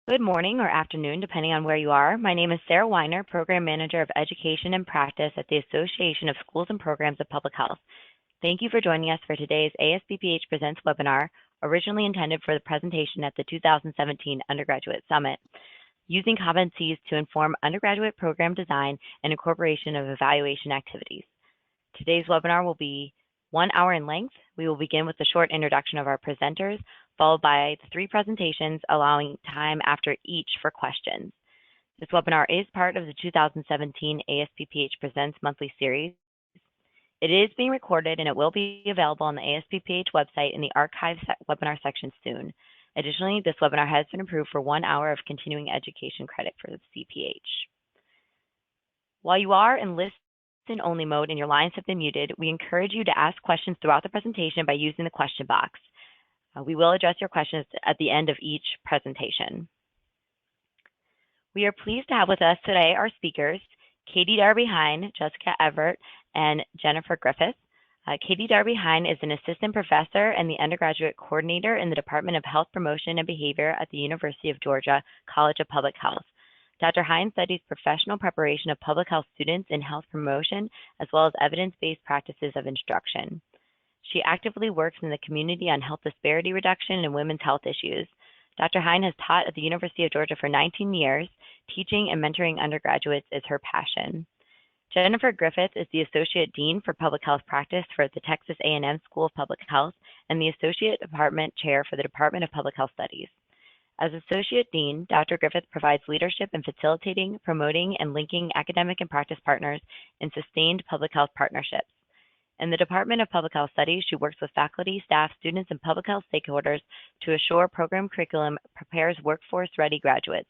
Good morning or afternoon, depending on where you are. My name is Sarah Weiner, Program Manager of Education and Practice at the Association of Schools and Programs of Public Health. Thank you for joining us for today's ASPPH Presents webinar, originally intended for the presentation at the 2017 Undergraduate Summit, using competencies to inform undergraduate program design and incorporation of evaluation activities. Today's webinar will be 1 hour in length. We will begin with a short introduction of our presenters, followed by the 3 presentations, allowing time after each for questions. This webinar is part of the 2017 ASPPH Presents monthly series. It is being recorded and it will be available on the ASPPH website in the archive webinar section soon. Additionally, this webinar has been approved for 1 hour of continuing education credit for the CPH. While you are in listen-only mode and your lines have been muted, we encourage you to ask questions throughout the presentation by using the question box. We will address your questions at the end of each presentation. We are pleased to have with us today our speakers, Darby Hein, Jessica Evert, and Jennifer Griffith. Darby Hein is an assistant professor and the undergraduate coordinator in the Department of Health Promotion and Behavior at the University of Georgia College of Public Health. Dr. Hein studies professional preparation of public health students in health promotion, as well as evidence-based practices of instruction. She actively works in the community on health disparity reduction and women's health issues. Dr. Hein has taught at the University of Georgia for 19 years. Teaching and mentoring undergraduates is her passion. Jennifer Griffith is the Associate Dean for Public Health Practice for the Texas A&M School of Public Health and the Associate Department Chair for the Department of Public Health Studies. As Associate Dean, Dr. Griffith provides leadership in facilitating, promoting, and linking academic and practice partners in sustained public health partnerships. In the Department of Public Health Studies, she works with faculty, staff, students, and public health stakeholders to assure program curriculum prepares workforce-ready graduates.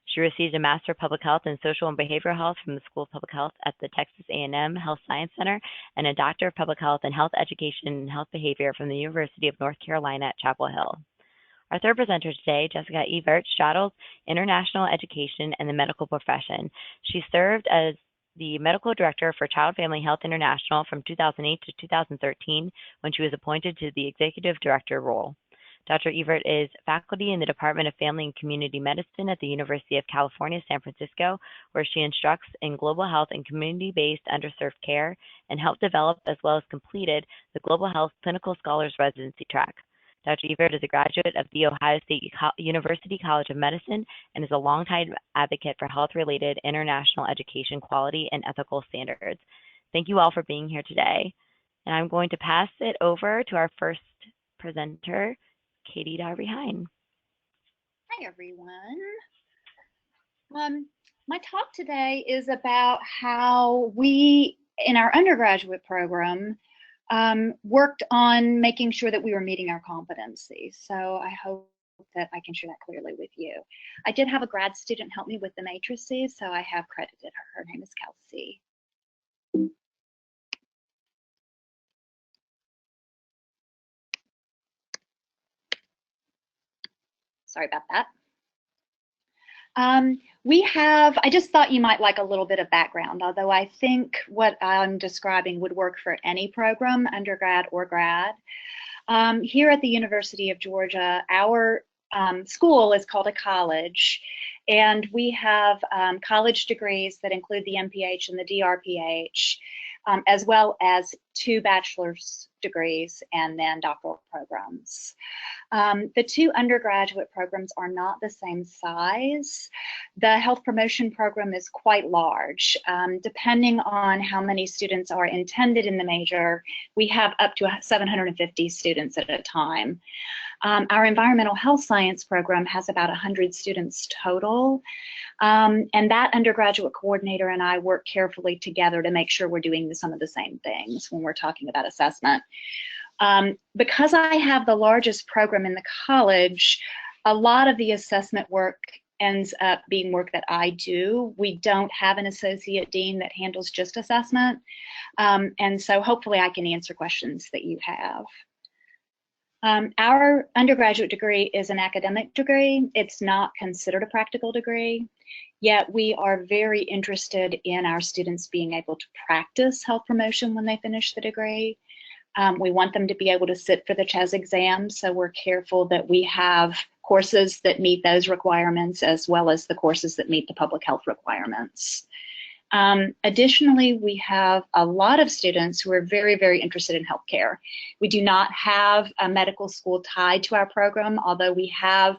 She received a Master of Public Health in Social and Behavioral Health from the School of Public Health at the Texas A&M Health Science Center and a Doctor of Public Health in Health Education and Health Behavior from the University of North Carolina at Chapel Hill. Our third presenter today, Jessica Evert, straddles international education and the medical profession. She served as the Medical Director for Child Family Health International from 2008 to 2013 when she was appointed to the Executive Director role. Dr. Evert is faculty in the Department of Family and Community Medicine at the University of California, San Francisco, where she instructs in global health and community-based underserved care and helped develop as well as completed the Global Health Clinical Scholars Residency track. Dr. Evert is a graduate of the Ohio State University College of Medicine and is a longtime advocate for health-related international education quality and ethical standards. Thank you all for being here today. And I'm going to pass it over to our first presenter, Darby Hein. Hi, everyone. My talk today is about how we, in our undergraduate program, worked on making sure that we were meeting our competencies. So I hope that I can share that clearly with you. I did have a grad student help me with the matrices, so I have credited her. Her name is Kelsey. Sorry about that. I just thought you might like a little bit of background, although I think what I'm describing would work for any program, undergrad or grad. Here at the University of Georgia, our school is called a college, and we have college degrees that include the MPH and the DRPH, as well as 2 bachelor's degrees and then doctoral programs. The 2 undergraduate programs are not the same size. The health promotion program is quite large. Depending on how many students are intended in the major, we have up to 750 students at a time. Our environmental health science program has about 100 students total. And that undergraduate coordinator and I work carefully together to make sure we're doing some of the same things when we're talking about assessment. Because I have the largest program in the college, a lot of the assessment work ends up being work that I do. We don't have an associate dean that handles just assessment. And so hopefully I can answer questions that you have. Our undergraduate degree is an academic degree. It's not considered a practical degree, yet we are very interested in our students being able to practice health promotion when they finish the degree. We want them to be able to sit for the CHES exam, so we're careful that we have courses that meet those requirements as well as the courses that meet the public health requirements. Additionally, we have a lot of students who are very, very interested in healthcare. We do not have a medical school tied to our program, although we have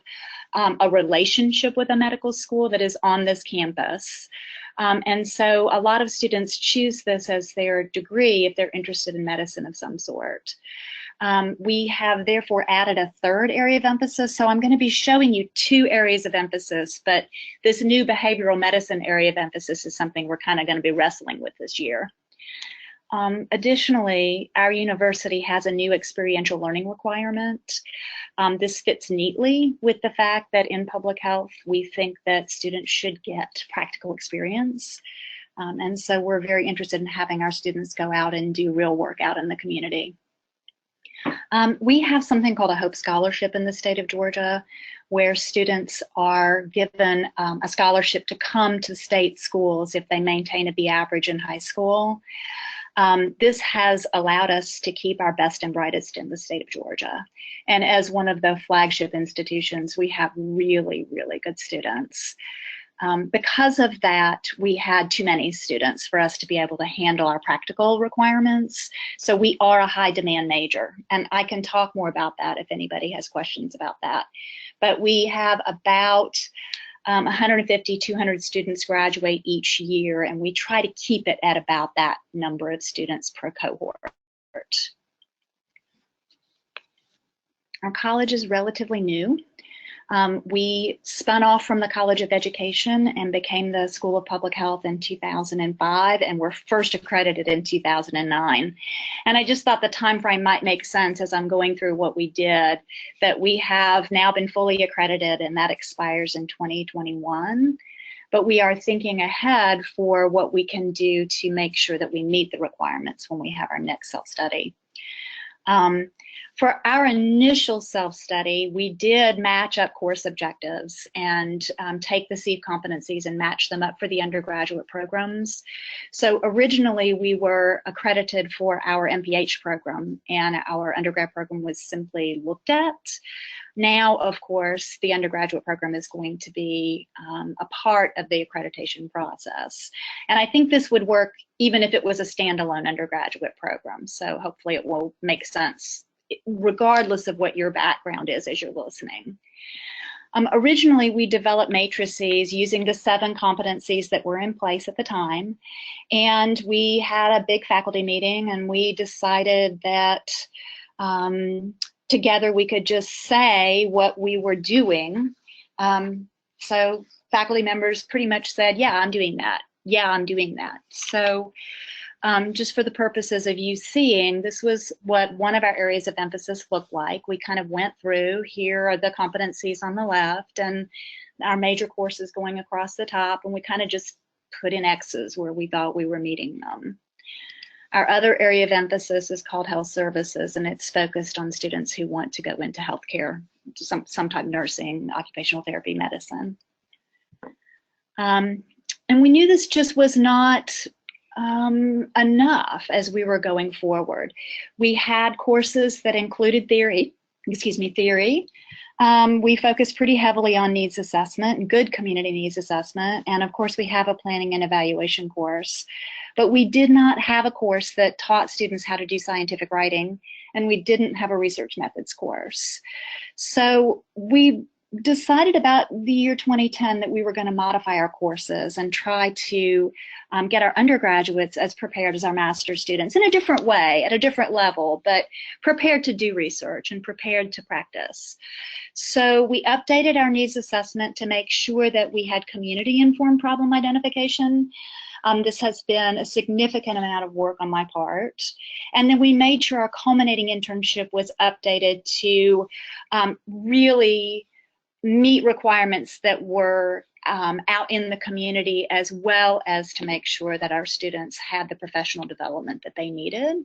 a relationship with a medical school that is on this campus. And so a lot of students choose this as their degree if they're interested in medicine of some sort. We have therefore added a third area of emphasis. So I'm going to be showing you two areas of emphasis, but this new behavioral medicine area of emphasis is something we're kind of going to be wrestling with this year. Additionally, our university has a new experiential learning requirement. This fits neatly with the fact that in public health, we think that students should get practical experience. And so we're very interested in having our students go out and do real work out in the community. We have something called a Hope Scholarship in the state of Georgia, where students are given a scholarship to come to state schools if they maintain a B average in high school. This has allowed us to keep our best and brightest in the state of Georgia. And as one of the flagship institutions, we have really, really good students. Because of that, we had too many students for us to be able to handle our practical requirements. So we are a high demand major, and I can talk more about that if anybody has questions about that. But we have about 150, 200 students graduate each year, and we try to keep it at about that number of students per cohort. Our college is relatively new. We spun off from the College of Education and became the School of Public Health in 2005, and were first accredited in 2009. And I just thought the time frame might make sense as I'm going through what we did, that we have now been fully accredited, and that expires in 2021. But we are thinking ahead for what we can do to make sure that we meet the requirements when we have our next self-study. For our initial self-study, we did match up course objectives and take the SEED competencies and match them up for the undergraduate programs. So originally we were accredited for our MPH program, and our undergrad program was simply looked at. Now, of course, the undergraduate program is going to be a part of the accreditation process. And I think this would work even if it was a standalone undergraduate program. So hopefully it will make sense regardless of what your background is as you're listening. Originally, we developed matrices using the 7 competencies that were in place at the time. And we had a big faculty meeting, and we decided that together we could just say what we were doing. So faculty members pretty much said, yeah, I'm doing that. Yeah, I'm doing that. So just for the purposes of you seeing, this was what one of our areas of emphasis looked like. We kind of went through, here are the competencies on the left and our major courses going across the top, and we kind of just put in X's where we thought we were meeting them. Our other area of emphasis is called health services, and it's focused on students who want to go into healthcare, some type of nursing, occupational therapy, medicine. And we knew this just was not enough as we were going forward. We had courses that included theory. We focused pretty heavily on needs assessment and good community needs assessment. And of course, we have a planning and evaluation course. But we did not have a course that taught students how to do scientific writing, and we didn't have a research methods course. So we decided about the year 2010 that we were going to modify our courses and try to get our undergraduates as prepared as our master's students in a different way, at a different level, but prepared to do research and prepared to practice. So we updated our needs assessment to make sure that we had community-informed problem identification. This has been a significant amount of work on my part. And then we made sure our culminating internship was updated to really meet requirements that were out in the community, as well as to make sure that our students had the professional development that they needed.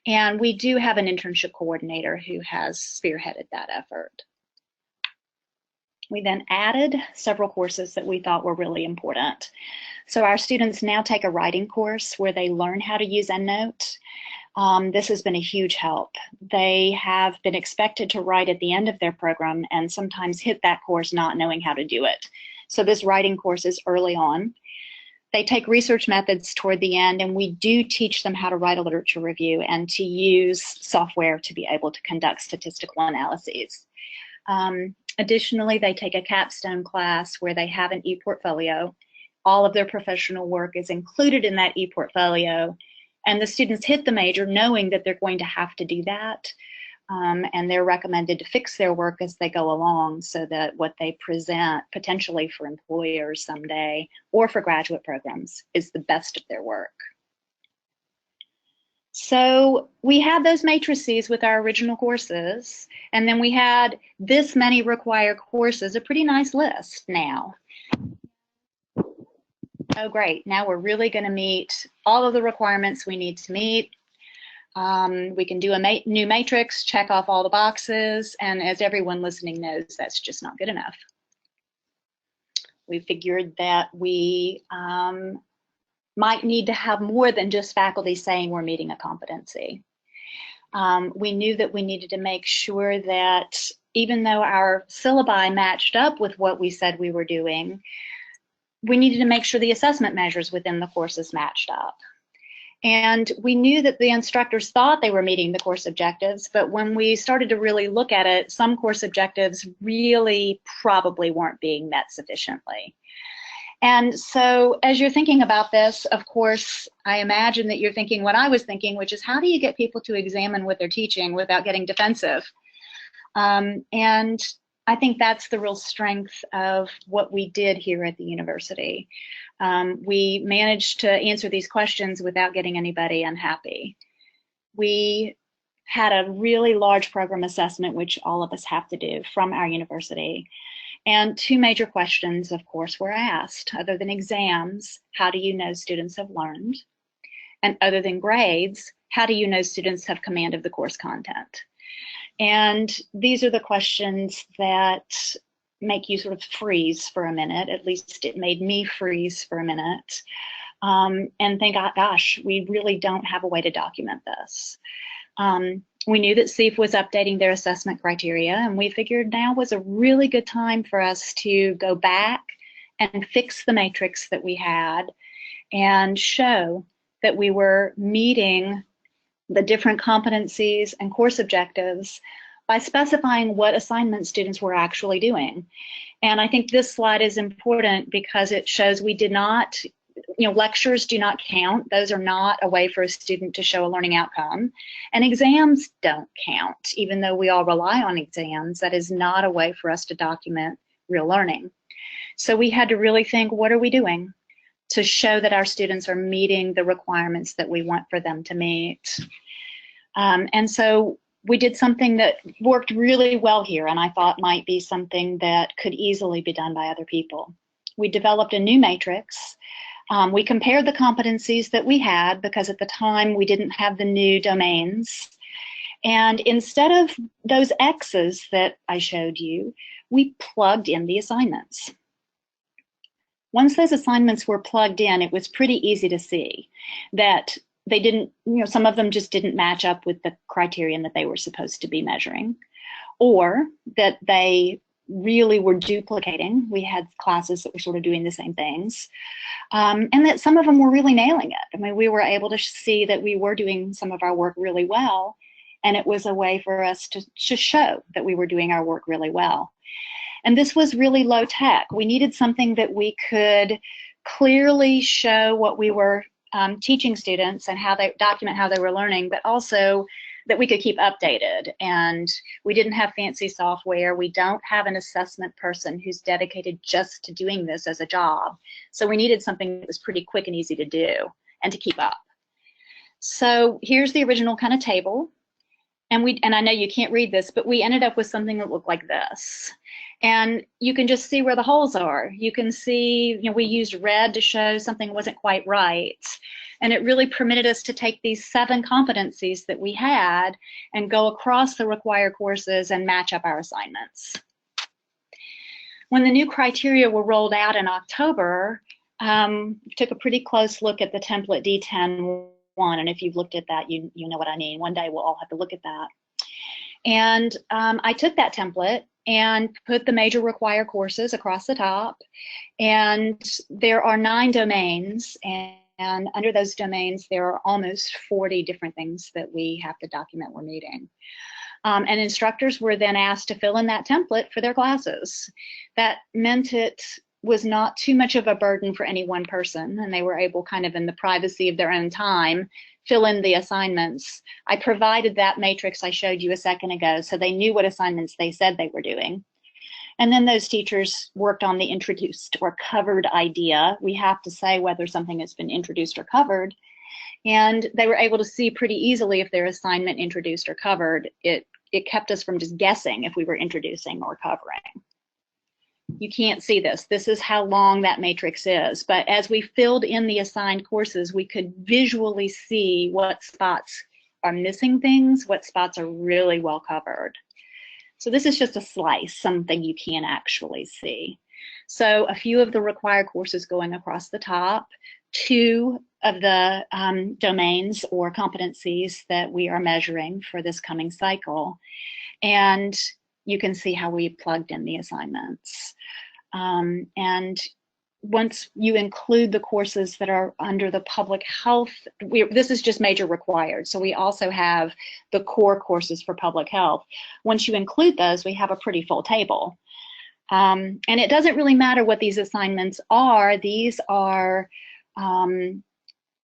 And we do have an internship coordinator who has spearheaded that effort. We then added several courses that we thought were really important. So our students now take a writing course where they learn how to use EndNote. This has been a huge help. They have been expected to write at the end of their program and sometimes hit that course not knowing how to do it. So this writing course is early on. They take research methods toward the end, and we do teach them how to write a literature review and to use software to be able to conduct statistical analyses. Additionally, they take a capstone class where they have an e-portfolio. All of their professional work is included in that e-portfolio, and the students hit the major knowing that they're going to have to do that. And they're recommended to fix their work as they go along so that what they present potentially for employers someday or for graduate programs is the best of their work. So we had those matrices with our original courses, and then we had this many required courses, a pretty nice list now. Oh, great. Now we're really going to meet all of the requirements we need to meet. We can do a new matrix, check off all the boxes, and as everyone listening knows, that's just not good enough. We figured that we might need to have more than just faculty saying we're meeting a competency. We knew that we needed to make sure that even though our syllabi matched up with what we said we were doing, we needed to make sure the assessment measures within the courses matched up. And we knew that the instructors thought they were meeting the course objectives, but when we started to really look at it, some course objectives really probably weren't being met sufficiently. And so as you're thinking about this, of course, I imagine that you're thinking what I was thinking, which is how do you get people to examine what they're teaching without getting defensive? And I think that's the real strength of what we did here at the university. We managed to answer these questions without getting anybody unhappy. We had a really large program assessment, which all of us have to do from our university. And two major questions, of course, were asked. Other than exams, how do you know students have learned? And other than grades, how do you know students have command of the course content? And these are the questions that make you sort of freeze for a minute. At least it made me freeze for a minute and think, gosh, we really don't have a way to document this. We knew that CEF was updating their assessment criteria, and we figured now was a really good time for us to go back and fix the matrix that we had and show that we were meeting the different competencies and course objectives by specifying what assignment students were actually doing. And I think this slide is important because it shows we did not, lectures do not count. Those are not a way for a student to show a learning outcome. And exams don't count, even though we all rely on exams. That is not a way for us to document real learning. So we had to really think, what are we doing to show that our students are meeting the requirements that we want for them to meet? And so we did something that worked really well here, and I thought might be something that could easily be done by other people. We developed a new matrix. We compared the competencies that we had because at the time we didn't have the new domains. And instead of those X's that I showed you, we plugged in the assignments. Once those assignments were plugged in, it was pretty easy to see that they didn't, some of them just didn't match up with the criterion that they were supposed to be measuring, or that they really were duplicating. We had classes that were sort of doing the same things, and that some of them were really nailing it. I mean, we were able to see that we were doing some of our work really well, and it was a way for us to show that we were doing our work really well. And this was really low tech. We needed something that we could clearly show what we were teaching students and how they document how they were learning, but also that we could keep updated. And we didn't have fancy software. We don't have an assessment person who's dedicated just to doing this as a job. So we needed something that was pretty quick and easy to do and to keep up. So here's the original kind of table. And I know you can't read this, but we ended up with something that looked like this. And you can just see where the holes are. You can see, we used red to show something wasn't quite right. And it really permitted us to take these 7 competencies that we had and go across the required courses and match up our assignments. When the new criteria were rolled out in October, we took a pretty close look at the template D10 one. And if you've looked at that, you know what I mean. One day we'll all have to look at that. And I took that template and put the major required courses across the top. And there are 9 domains, and under those domains, there are almost 40 different things that we have to document we're meeting. And instructors were then asked to fill in that template for their classes. That meant it was not too much of a burden for any one person, and they were able, kind of in the privacy of their own time, fill in the assignments. I provided that matrix I showed you a second ago, so they knew what assignments they said they were doing. And then those teachers worked on the introduced or covered idea. We have to say whether something has been introduced or covered. And they were able to see pretty easily if their assignment introduced or covered. It kept us from just guessing if we were introducing or covering. You can't see this. This is how long that matrix is. But as we filled in the assigned courses, we could visually see what spots are missing things, what spots are really well covered. So this is just a slice, something you can actually see. So a few of the required courses going across the top, 2 of the domains or competencies that we are measuring for this coming cycle. And you can see how we plugged in the assignments. And once you include the courses that are under the public health, this is just major required. So we also have the core courses for public health. Once you include those, we have a pretty full table. And it doesn't really matter what these assignments are. These are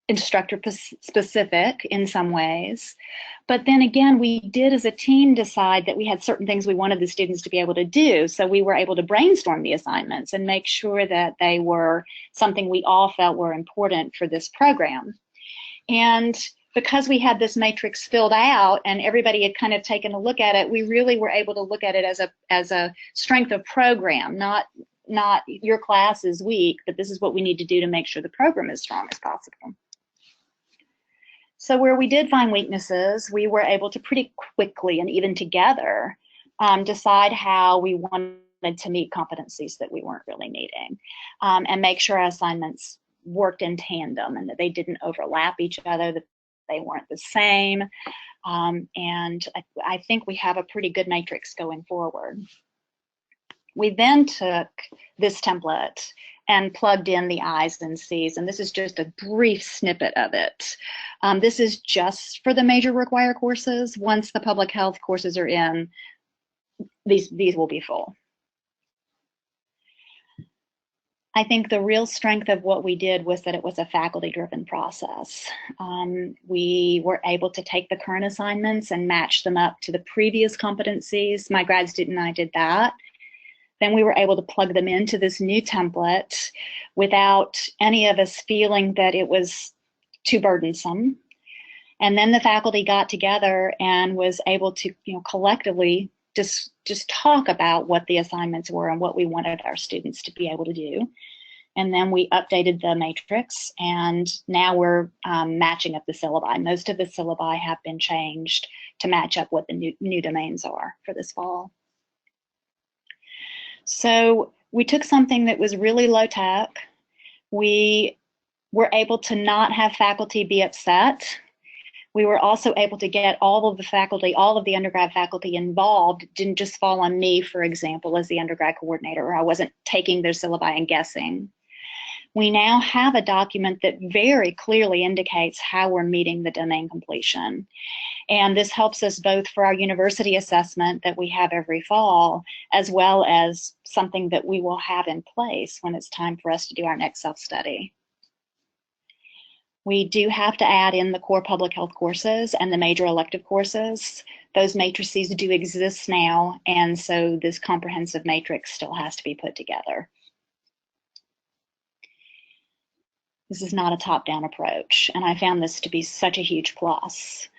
instructor specific in some ways. But then again, we did as a team decide that we had certain things we wanted the students to be able to do. So we were able to brainstorm the assignments and make sure that they were something we all felt were important for this program. And because we had this matrix filled out and everybody had kind of taken a look at it, we really were able to look at it as a strength of program, not your class is weak, but this is what we need to do to make sure the program is strong as possible. So where we did find weaknesses, we were able to pretty quickly and even together decide how we wanted to meet competencies that we weren't really meeting, and make sure our assignments worked in tandem and that they didn't overlap each other, that they weren't the same. And I think we have a pretty good matrix going forward. We then took this template and plugged in the I's and C's, and this is just a brief snippet of it. This is just for the major required courses. Once the public health courses are in, these will be full. I think the real strength of what we did was that it was a faculty-driven process. We were able to take the current assignments and match them up to the previous competencies. My grad student and I did that. Then we were able to plug them into this new template without any of us feeling that it was too burdensome. And then the faculty got together and was able to, collectively just talk about what the assignments were and what we wanted our students to be able to do. And then we updated the matrix, and now we're matching up the syllabi. Most of the syllabi have been changed to match up what the new domains are for this fall. So we took something that was really low tech. We were able to not have faculty be upset. We were also able to get all of the faculty, all of the undergrad faculty involved. It didn't just fall on me, for example, as the undergrad coordinator. I wasn't taking their syllabi and guessing. We now have a document that very clearly indicates how we're meeting the domain completion. And this helps us both for our university assessment that we have every fall, as well as something that we will have in place when it's time for us to do our next self-study. We do have to add in the core public health courses and the major elective courses. Those matrices do exist now, and so this comprehensive matrix still has to be put together. This is not a top-down approach, and I found this to be such a huge plus.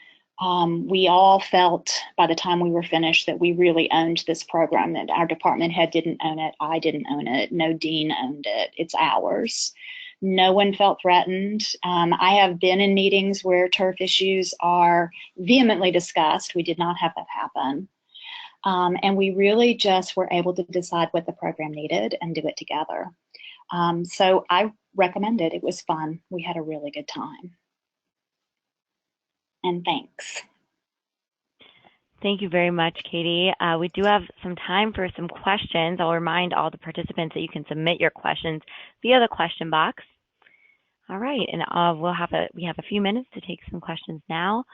We all felt by the time we were finished that we really owned this program, that our department head didn't own it, I didn't own it, no dean owned it, it's ours. No one felt threatened. I have been in meetings where turf issues are vehemently discussed. We did not have that happen. And we really just were able to decide what the program needed and do it together. So I recommend it. It was fun. We had a really good time. And thanks. Thank you very much, Katie. We do have some time for some questions. I'll remind all the participants that you can submit your questions via the question box. All right, and we have a few minutes to take some questions now.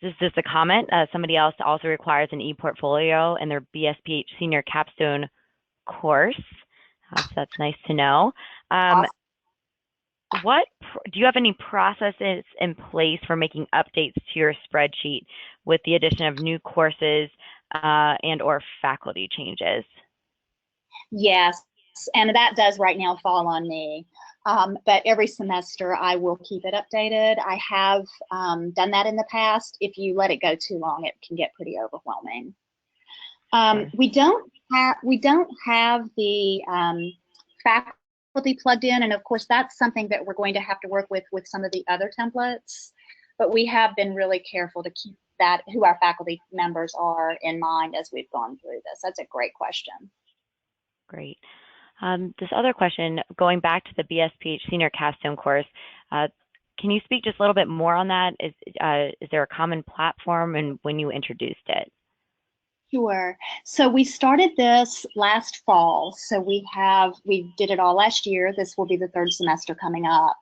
This is just a comment. Somebody else also requires an e-portfolio in their BSPH Senior Capstone course. So that's nice to know. Awesome. Do you have any processes in place for making updates to your spreadsheet with the addition of new courses and or faculty changes? Yes, and that does right now fall on me. But every semester I will keep it updated. I have done that in the past. If you let it go too long, it can get pretty overwhelming. Sure. We don't have the faculty plugged in, and of course that's something that we're going to have to work with some of the other templates. But we have been really careful to keep that, who our faculty members are, in mind as we've gone through this. That's a great question. Great. This other question, going back to the BSPH Senior Capstone course, can you speak just a little bit more on that? Is there a common platform and when you introduced it? Sure. So we started this last fall. So we did it all last year. This will be the third semester coming up.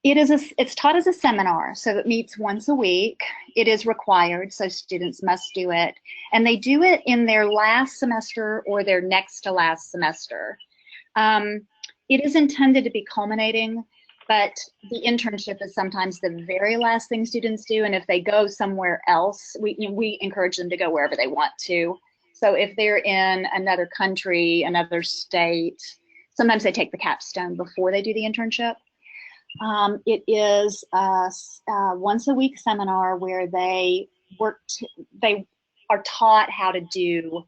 It's taught as a seminar, so it meets once a week. It is required, so students must do it. And they do it in their last semester or their next to last semester. It is intended to be culminating, but the internship is sometimes the very last thing students do. And if they go somewhere else, we encourage them to go wherever they want to. So if they're in another country, another state, sometimes they take the capstone before they do the internship. It is a once a week seminar where they are taught how to do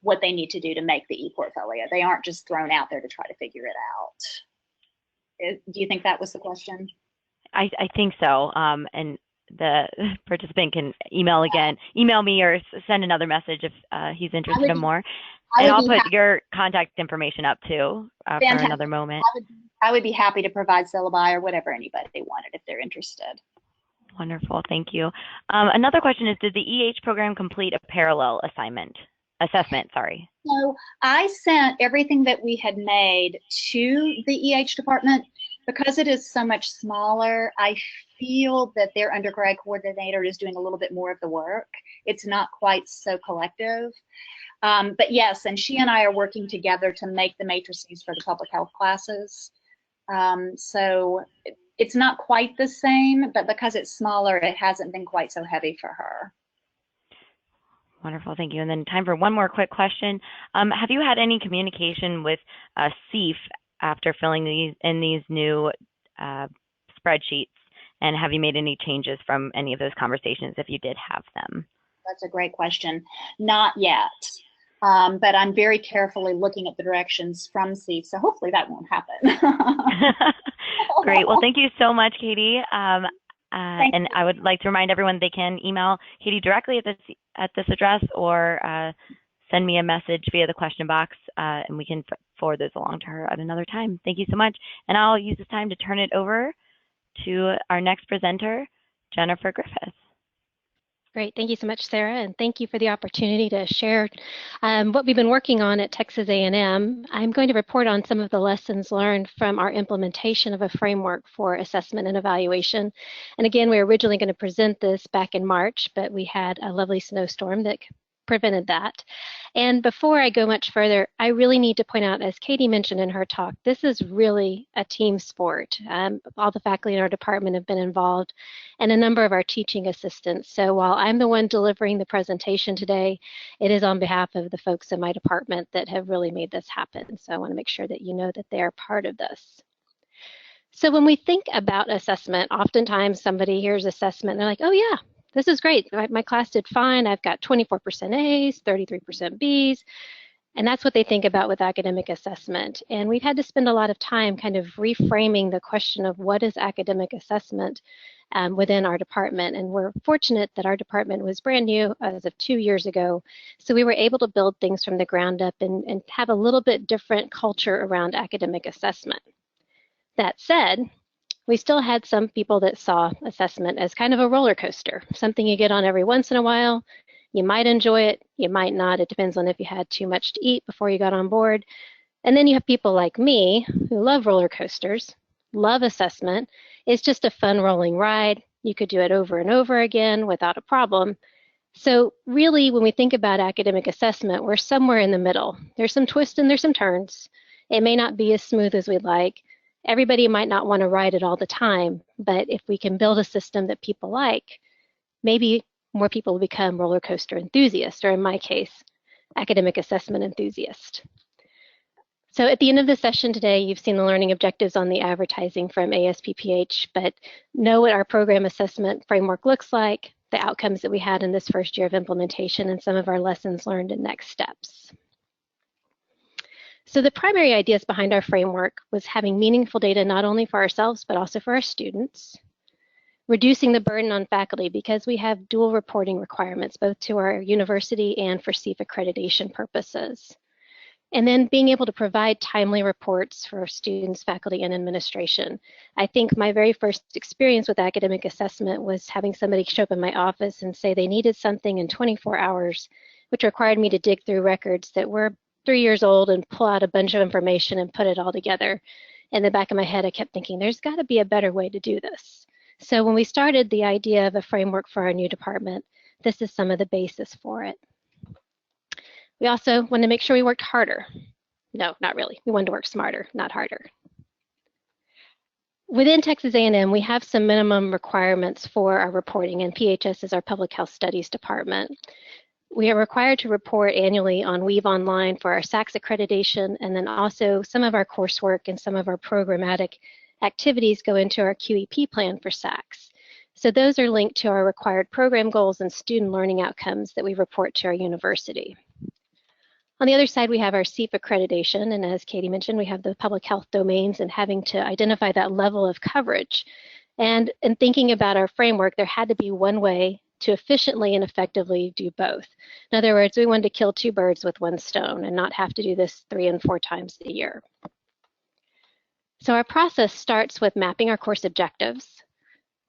what they need to do to make the e-portfolio. They aren't just thrown out there to try to figure it out. Do you think that was the question? I think so. And the participant can email me or send another message if he's interested in more. And I'll put your contact information up too for another moment. I would be happy to provide syllabi or whatever anybody wanted if they're interested. Wonderful, thank you. Another question is, did the EH program complete a parallel assessment? So I sent everything that we had made to the EH department. Because it is so much smaller, I feel that their undergrad coordinator is doing a little bit more of the work. It's not quite so collective. But yes, and she and I are working together to make the matrices for the public health classes. So it's not quite the same, but because it's smaller, it hasn't been quite so heavy for her. Wonderful, thank you. And then time for one more quick question. Have you had any communication with CEF after filling these new spreadsheets? And have you made any changes from any of those conversations if you did have them? That's a great question. Not yet. But I'm very carefully looking at the directions from CEF, so hopefully that won't happen. Great. Well, thank you so much, Katie. And I would like to remind everyone they can email Katie directly at this address or send me a message via the question box, and we can forward those along to her at another time. Thank you so much. And I'll use this time to turn it over to our next presenter, Jennifer Griffith. Great, thank you so much, Sarah, and thank you for the opportunity to share what we've been working on at Texas A&M. I'm going to report on some of the lessons learned from our implementation of a framework for assessment and evaluation. And again, we were originally going to present this back in March, but we had a lovely snowstorm that prevented that. And before I go much further, I really need to point out, as Katie mentioned in her talk, this is really a team sport. All the faculty in our department have been involved and a number of our teaching assistants. So while I'm the one delivering the presentation today, it is on behalf of the folks in my department that have really made this happen. So I want to make sure that you know that they're part of this. So when we think about assessment, oftentimes somebody hears assessment and they're like, oh yeah, this is great. My class did fine. I've got 24% A's, 33% B's. And that's what they think about with academic assessment. And we've had to spend a lot of time kind of reframing the question of what is academic assessment within our department. And we're fortunate that our department was brand new as of 2 years ago. So we were able to build things from the ground up and have a little bit different culture around academic assessment. That said, we still had some people that saw assessment as kind of a roller coaster, something you get on every once in a while. You might enjoy it, you might not. It depends on if you had too much to eat before you got on board. And then you have people like me who love roller coasters, love assessment. It's just a fun rolling ride. You could do it over and over again without a problem. So really, when we think about academic assessment, we're somewhere in the middle. There's some twists and there's some turns. It may not be as smooth as we'd like. Everybody might not want to ride it all the time, but if we can build a system that people like, maybe more people will become roller coaster enthusiasts, or in my case, academic assessment enthusiast. So at the end of the session today, you've seen the learning objectives on the advertising from ASPPH, but know what our program assessment framework looks like, the outcomes that we had in this first year of implementation, and some of our lessons learned and next steps. So the primary ideas behind our framework was having meaningful data not only for ourselves, but also for our students, reducing the burden on faculty because we have dual reporting requirements, both to our university and for CEF accreditation purposes. And then being able to provide timely reports for students, faculty, and administration. I think my very first experience with academic assessment was having somebody show up in my office and say they needed something in 24 hours, which required me to dig through records that were 3 years old and pull out a bunch of information and put it all together. In the back of my head, I kept thinking, there's got to be a better way to do this. So when we started the idea of a framework for our new department, this is some of the basis for it. We also wanted to make sure we worked harder. No, not really. We wanted to work smarter, not harder. Within Texas A&M, we have some minimum requirements for our reporting, and PHS is our Public Health Studies department. We are required to report annually on Weave Online for our SACS accreditation, and then also some of our coursework and some of our programmatic activities go into our QEP plan for SACS. So those are linked to our required program goals and student learning outcomes that we report to our university. On the other side, we have our CEF accreditation, and as Katie mentioned, we have the public health domains and having to identify that level of coverage. And in thinking about our framework, there had to be one way to efficiently and effectively do both. In other words, we wanted to kill two birds with one stone and not have to do this 3 and 4 times a year. So our process starts with mapping our course objectives.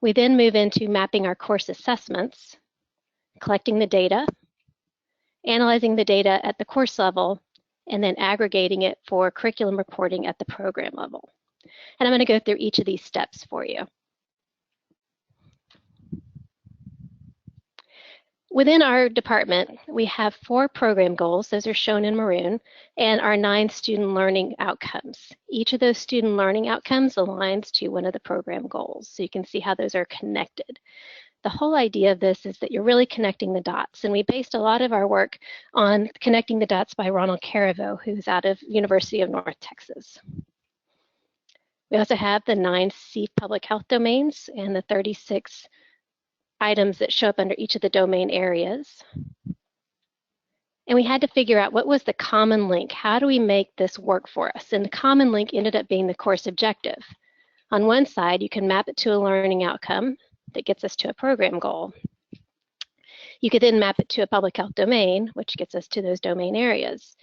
We then move into mapping our course assessments, collecting the data, analyzing the data at the course level, and then aggregating it for curriculum reporting at the program level. And I'm going to go through each of these steps for you. Within our department, we have 4 program goals. Those are shown in maroon, and our 9 student learning outcomes. Each of those student learning outcomes aligns to one of the program goals. So you can see how those are connected. The whole idea of this is that you're really connecting the dots, and we based a lot of our work on connecting the dots by Ronald Caravo, who's out of University of North Texas. We also have the 9 CEF public health domains and the 36 items that show up under each of the domain areas. And we had to figure out what was the common link. How do we make this work for us? And the common link ended up being the course objective. On one side, you can map it to a learning outcome that gets us to a program goal. You could then map it to a public health domain, which gets us to those domain areas.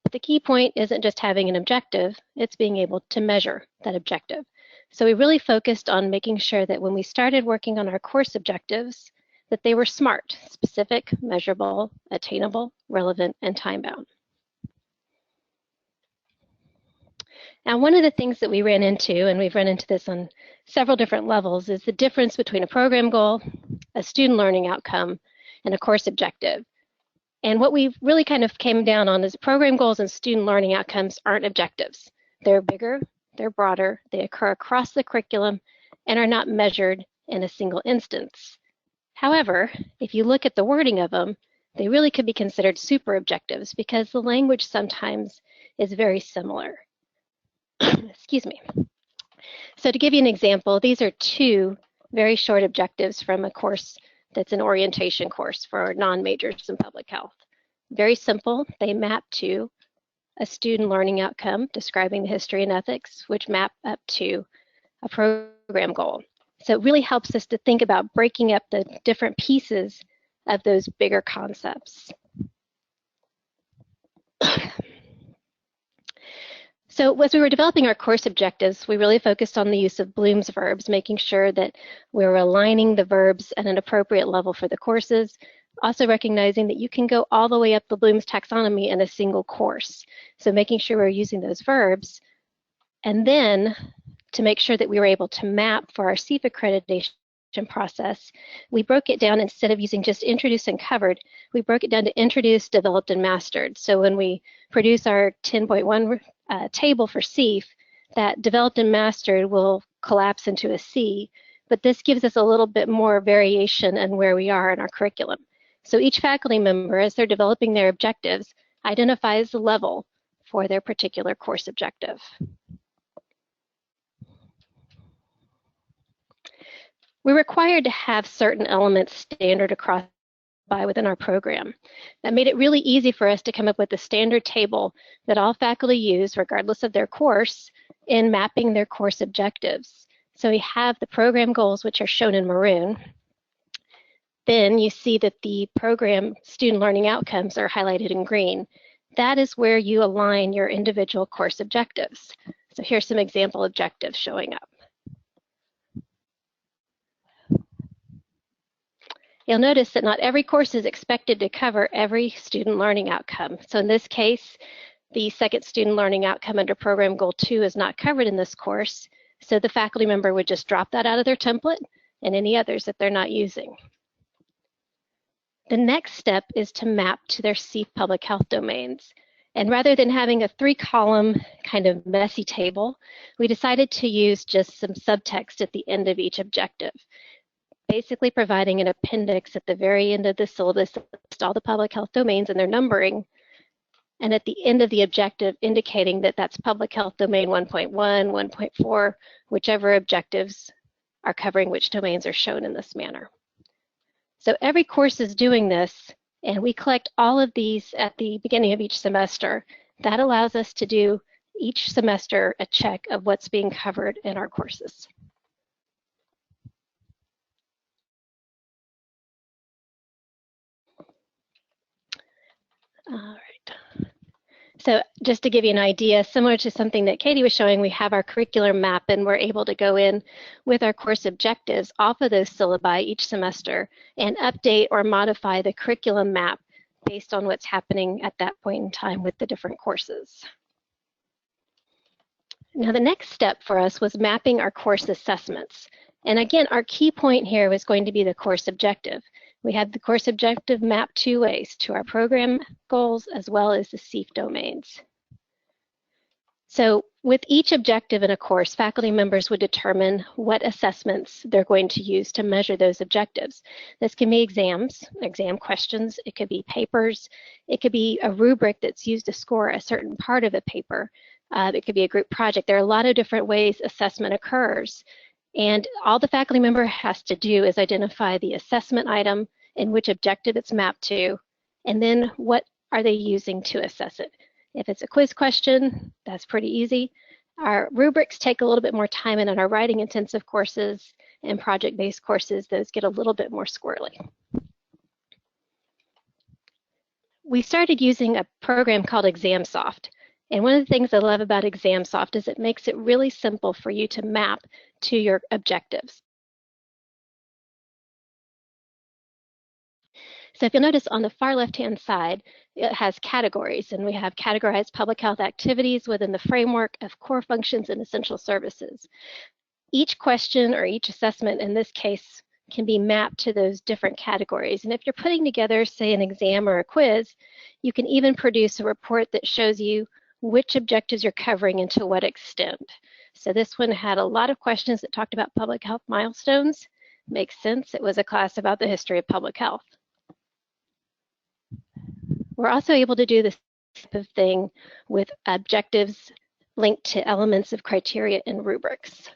But the key point isn't just having an objective, it's being able to measure that objective. So we really focused on making sure that when we started working on our course objectives, that they were SMART, specific, measurable, attainable, relevant, and time-bound. Now, one of the things that we ran into, and we've run into this on several different levels, is the difference between a program goal, a student learning outcome, and a course objective. And what we really kind of came down on is program goals and student learning outcomes aren't objectives. They're bigger, they're broader, they occur across the curriculum, and are not measured in a single instance. However, if you look at the wording of them, they really could be considered super objectives because the language sometimes is very similar. Excuse me. So to give you an example, these are 2 very short objectives from a course that's an orientation course for non-majors in public health. Very simple. They map to a student learning outcome describing the history and ethics, which map up to a program goal. So it really helps us to think about breaking up the different pieces of those bigger concepts. So as we were developing our course objectives, we really focused on the use of Bloom's verbs, making sure that we were aligning the verbs at an appropriate level for the courses, also recognizing that you can go all the way up the Bloom's taxonomy in a single course. So making sure we're using those verbs. And then to make sure that we were able to map for our CEEP accreditation process, we broke it down. Instead of using just introduced and covered, we broke it down to introduced, developed, and mastered. So when we produce our 10.1 table for CEEP, that developed and mastered will collapse into a C, but this gives us a little bit more variation in where we are in our curriculum. So each faculty member, as they're developing their objectives, identifies the level for their particular course objective. We're required to have certain elements standard across within our program. That made it really easy for us to come up with a standard table that all faculty use, regardless of their course, in mapping their course objectives. So we have the program goals, which are shown in maroon. Then you see that the program student learning outcomes are highlighted in green. That is where you align your individual course objectives. So here's some example objectives showing up. You'll notice that not every course is expected to cover every student learning outcome. So in this case, the second student learning outcome under Program Goal 2 is not covered in this course, so the faculty member would just drop that out of their template and any others that they're not using. The next step is to map to their CEEP public health domains. And rather than having a 3-column kind of messy table, we decided to use just some subtext at the end of each objective, basically providing an appendix at the very end of the syllabus that lists all the public health domains and their numbering, and at the end of the objective indicating that that's public health domain 1.1, 1.4, whichever objectives are covering which domains are shown in this manner. So every course is doing this, and we collect all of these at the beginning of each semester. That allows us to do each semester a check of what's being covered in our courses. All right. So just to give you an idea, similar to something that Katie was showing, we have our curricular map, and we're able to go in with our course objectives off of those syllabi each semester and update or modify the curriculum map based on what's happening at that point in time with the different courses. Now, the next step for us was mapping our course assessments. And again, our key point here was going to be the course objective. We had the course objective mapped 2 ways, to our program goals as well as the CEEP domains. So with each objective in a course, faculty members would determine what assessments they're going to use to measure those objectives. This can be exams, exam questions, it could be papers, it could be a rubric that's used to score a certain part of a paper, it could be a group project. There are a lot of different ways assessment occurs. And all the faculty member has to do is identify the assessment item and which objective it's mapped to, and then what are they using to assess it. If it's a quiz question, that's pretty easy. Our rubrics take a little bit more time, and in our writing intensive courses and project-based courses, those get a little bit more squirrely. We started using a program called ExamSoft. And one of the things I love about ExamSoft is it makes it really simple for you to map to your objectives. So if you'll notice on the far left-hand side, it has categories, and we have categorized public health activities within the framework of core functions and essential services. Each question or each assessment in this case can be mapped to those different categories. And if you're putting together, say, an exam or a quiz, you can even produce a report that shows you which objectives you're covering and to what extent. So this one had a lot of questions that talked about public health milestones. Makes sense, it was a class about the history of public health. We're also able to do this type of thing with objectives linked to elements of criteria and rubrics.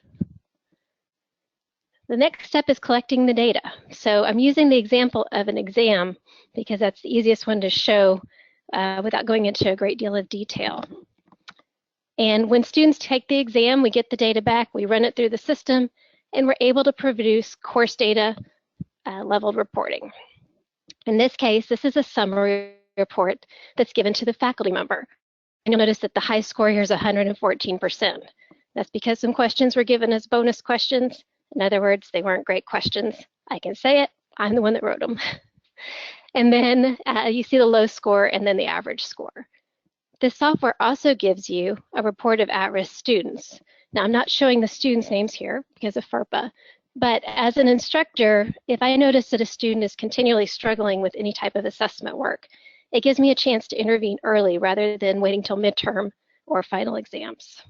The next step is collecting the data. So I'm using the example of an exam because that's the easiest one to show without going into a great deal of detail. And when students take the exam, we get the data back, we run it through the system, and we're able to produce course data leveled reporting. In this case, this is a summary report that's given to the faculty member. you'll notice that the high score here is 114%. That's because some questions were given as bonus questions. In other words, they weren't great questions. I can say it, I'm the one that wrote them. And then you see the low score and then the average score. This software also gives you a report of at-risk students. Now, I'm not showing the students' names here because of FERPA, but as an instructor, if I notice that a student is continually struggling with any type of assessment work, it gives me a chance to intervene early rather than waiting till midterm or final exams.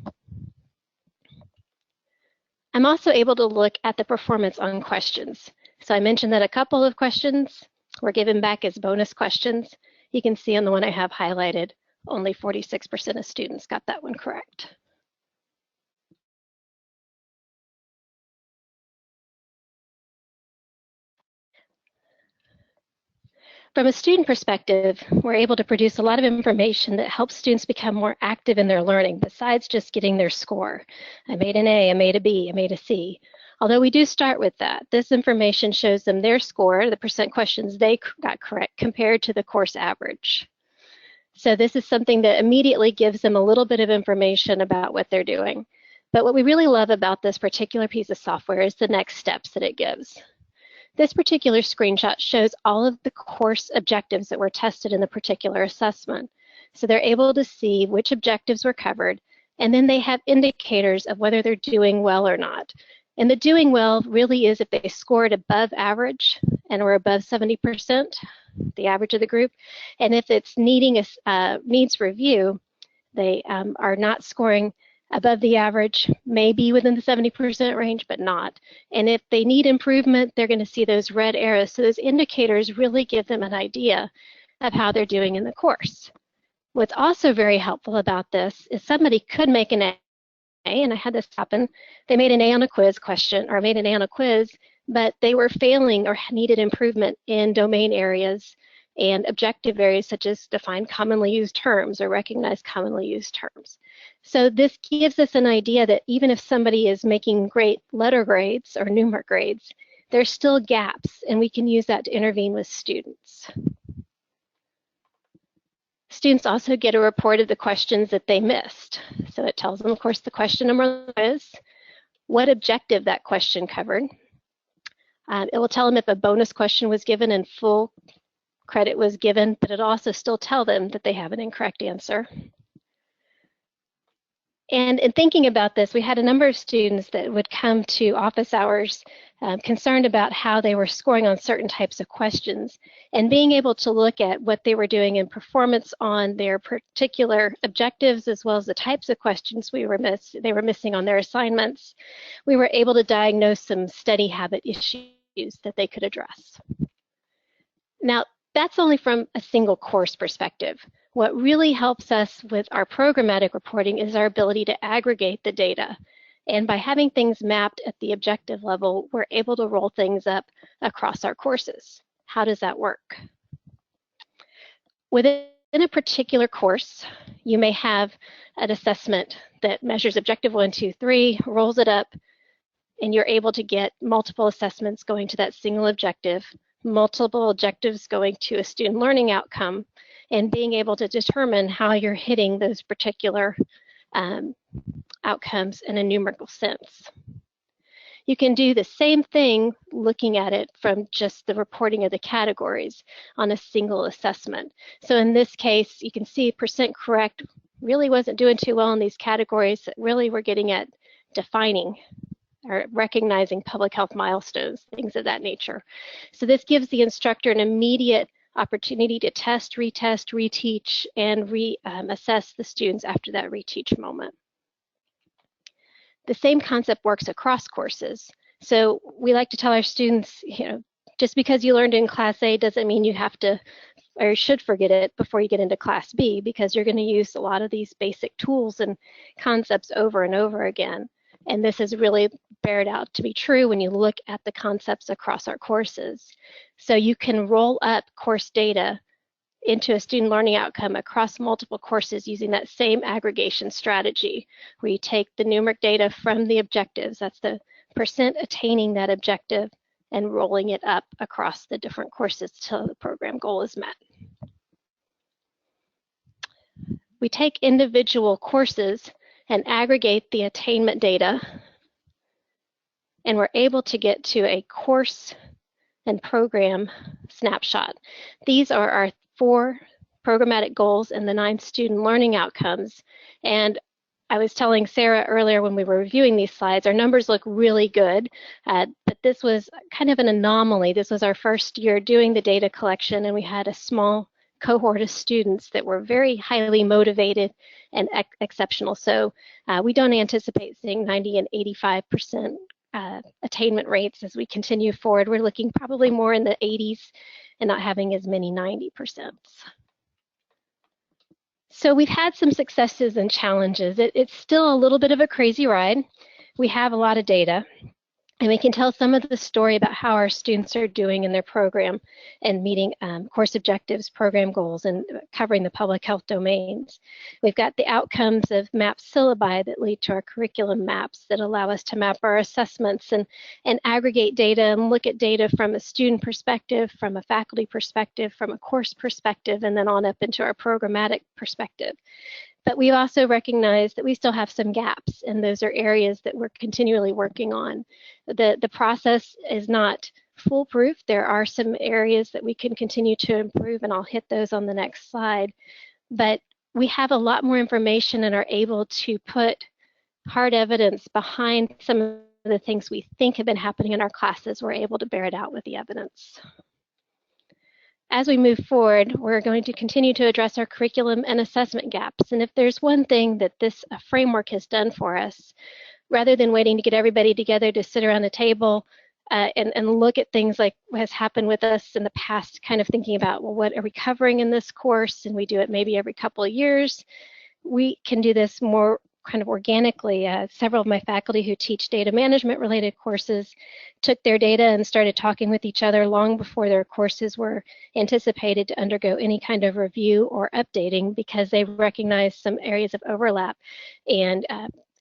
I'm also able to look at the performance on questions. So I mentioned that a couple of questions were given back as bonus questions. You can see on the one I have highlighted, only 46% of students got that one correct. From a student perspective, we're able to produce a lot of information that helps students become more active in their learning besides just getting their score. I made an A, I made a B, I made a C. Although we do start with that, this information shows them their score, the percent questions they got correct compared to the course average. So this is something that immediately gives them a little bit of information about what they're doing. But what we really love about this particular piece of software is the next steps that it gives. This particular screenshot shows all of the course objectives that were tested in the particular assessment. So they're able to see which objectives were covered, and then they have indicators of whether they're doing well or not. And the doing well really is if they scored above average and were above 70%, the average of the group. And if it's needing a needs review, they are not scoring above the average, maybe within the 70% range, but not. And if they need improvement, they're going to see those red arrows. So those indicators really give them an idea of how they're doing in the course. What's also very helpful about this is somebody could make an A, and I had this happen. They made an A on a quiz question, or made an A on a quiz, but they were failing or needed improvement in domain areas and objective areas such as define commonly used terms or recognize commonly used terms. So this gives us an idea that even if somebody is making great letter grades or numeric grades, there's still gaps, and we can use that to intervene with students. Students also get a report of the questions that they missed. So it tells them, of course, the question number is, what objective that question covered. It will tell them if a bonus question was given and full credit was given, but it'll also still tell them that they have an incorrect answer. And in thinking about this, we had a number of students that would come to office hours concerned about how they were scoring on certain types of questions, and being able to look at what they were doing in performance on their particular objectives as well as the types of questions they were missing on their assignments. We were able to diagnose some study habit issues that they could address. Now, that's only from a single course perspective. What really helps us with our programmatic reporting is our ability to aggregate the data. And by having things mapped at the objective level, we're able to roll things up across our courses. How does that work? Within a particular course, you may have an assessment that measures objective 1, 2, 3, rolls it up, and you're able to get multiple assessments going to that single objective, multiple objectives going to a student learning outcome, and being able to determine how you're hitting those particular outcomes in a numerical sense. You can do the same thing looking at it from just the reporting of the categories on a single assessment. So in this case, you can see percent correct really wasn't doing too well in these categories that really were getting at defining or recognizing public health milestones, things of that nature. So this gives the instructor an immediate opportunity to test, retest, reteach, and assess the students after that reteach moment. The same concept works across courses. So we like to tell our students, just because you learned in Class A doesn't mean you have to or should forget it before you get into Class B, because you're going to use a lot of these basic tools and concepts over and over again. And this is really bared out to be true when you look at the concepts across our courses. So you can roll up course data into a student learning outcome across multiple courses using that same aggregation strategy, where you take the numeric data from the objectives, that's the percent attaining that objective, and rolling it up across the different courses till the program goal is met. we take individual courses and aggregate the attainment data, and we're able to get to a course and program snapshot. These are our 4 programmatic goals and the 9 student learning outcomes. And I was telling Sarah earlier when we were reviewing these slides, our numbers look really good, but this was kind of an anomaly. This was our first year doing the data collection, and we had a small cohort of students that were very highly motivated and exceptional. So we don't anticipate seeing 90 and 85% attainment rates as we continue forward. We're looking probably more in the 80s and not having as many 90%. So we've had some successes and challenges. It's still a little bit of a crazy ride. We have a lot of data, and we can tell some of the story about how our students are doing in their program and meeting course objectives, program goals, and covering the public health domains. We've got the outcomes of map syllabi that lead to our curriculum maps that allow us to map our assessments and aggregate data and look at data from a student perspective, from a faculty perspective, from a course perspective, and then on up into our programmatic perspective. But we also recognize that we still have some gaps, and those are areas that we're continually working on. The process is not foolproof. There are some areas that we can continue to improve, and I'll hit those on the next slide. But we have a lot more information and are able to put hard evidence behind some of the things we think have been happening in our classes. We're able to bear it out with the evidence. As we move forward, we're going to continue to address our curriculum and assessment gaps. And if there's one thing that this framework has done for us, rather than waiting to get everybody together to sit around a table and look at things like what has happened with us in the past, kind of thinking about, well, what are we covering in this course? And we do it maybe every couple of years. We can do this more kind of organically. Several of my faculty who teach data management related courses took their data and started talking with each other long before their courses were anticipated to undergo any kind of review or updating, because they recognized some areas of overlap and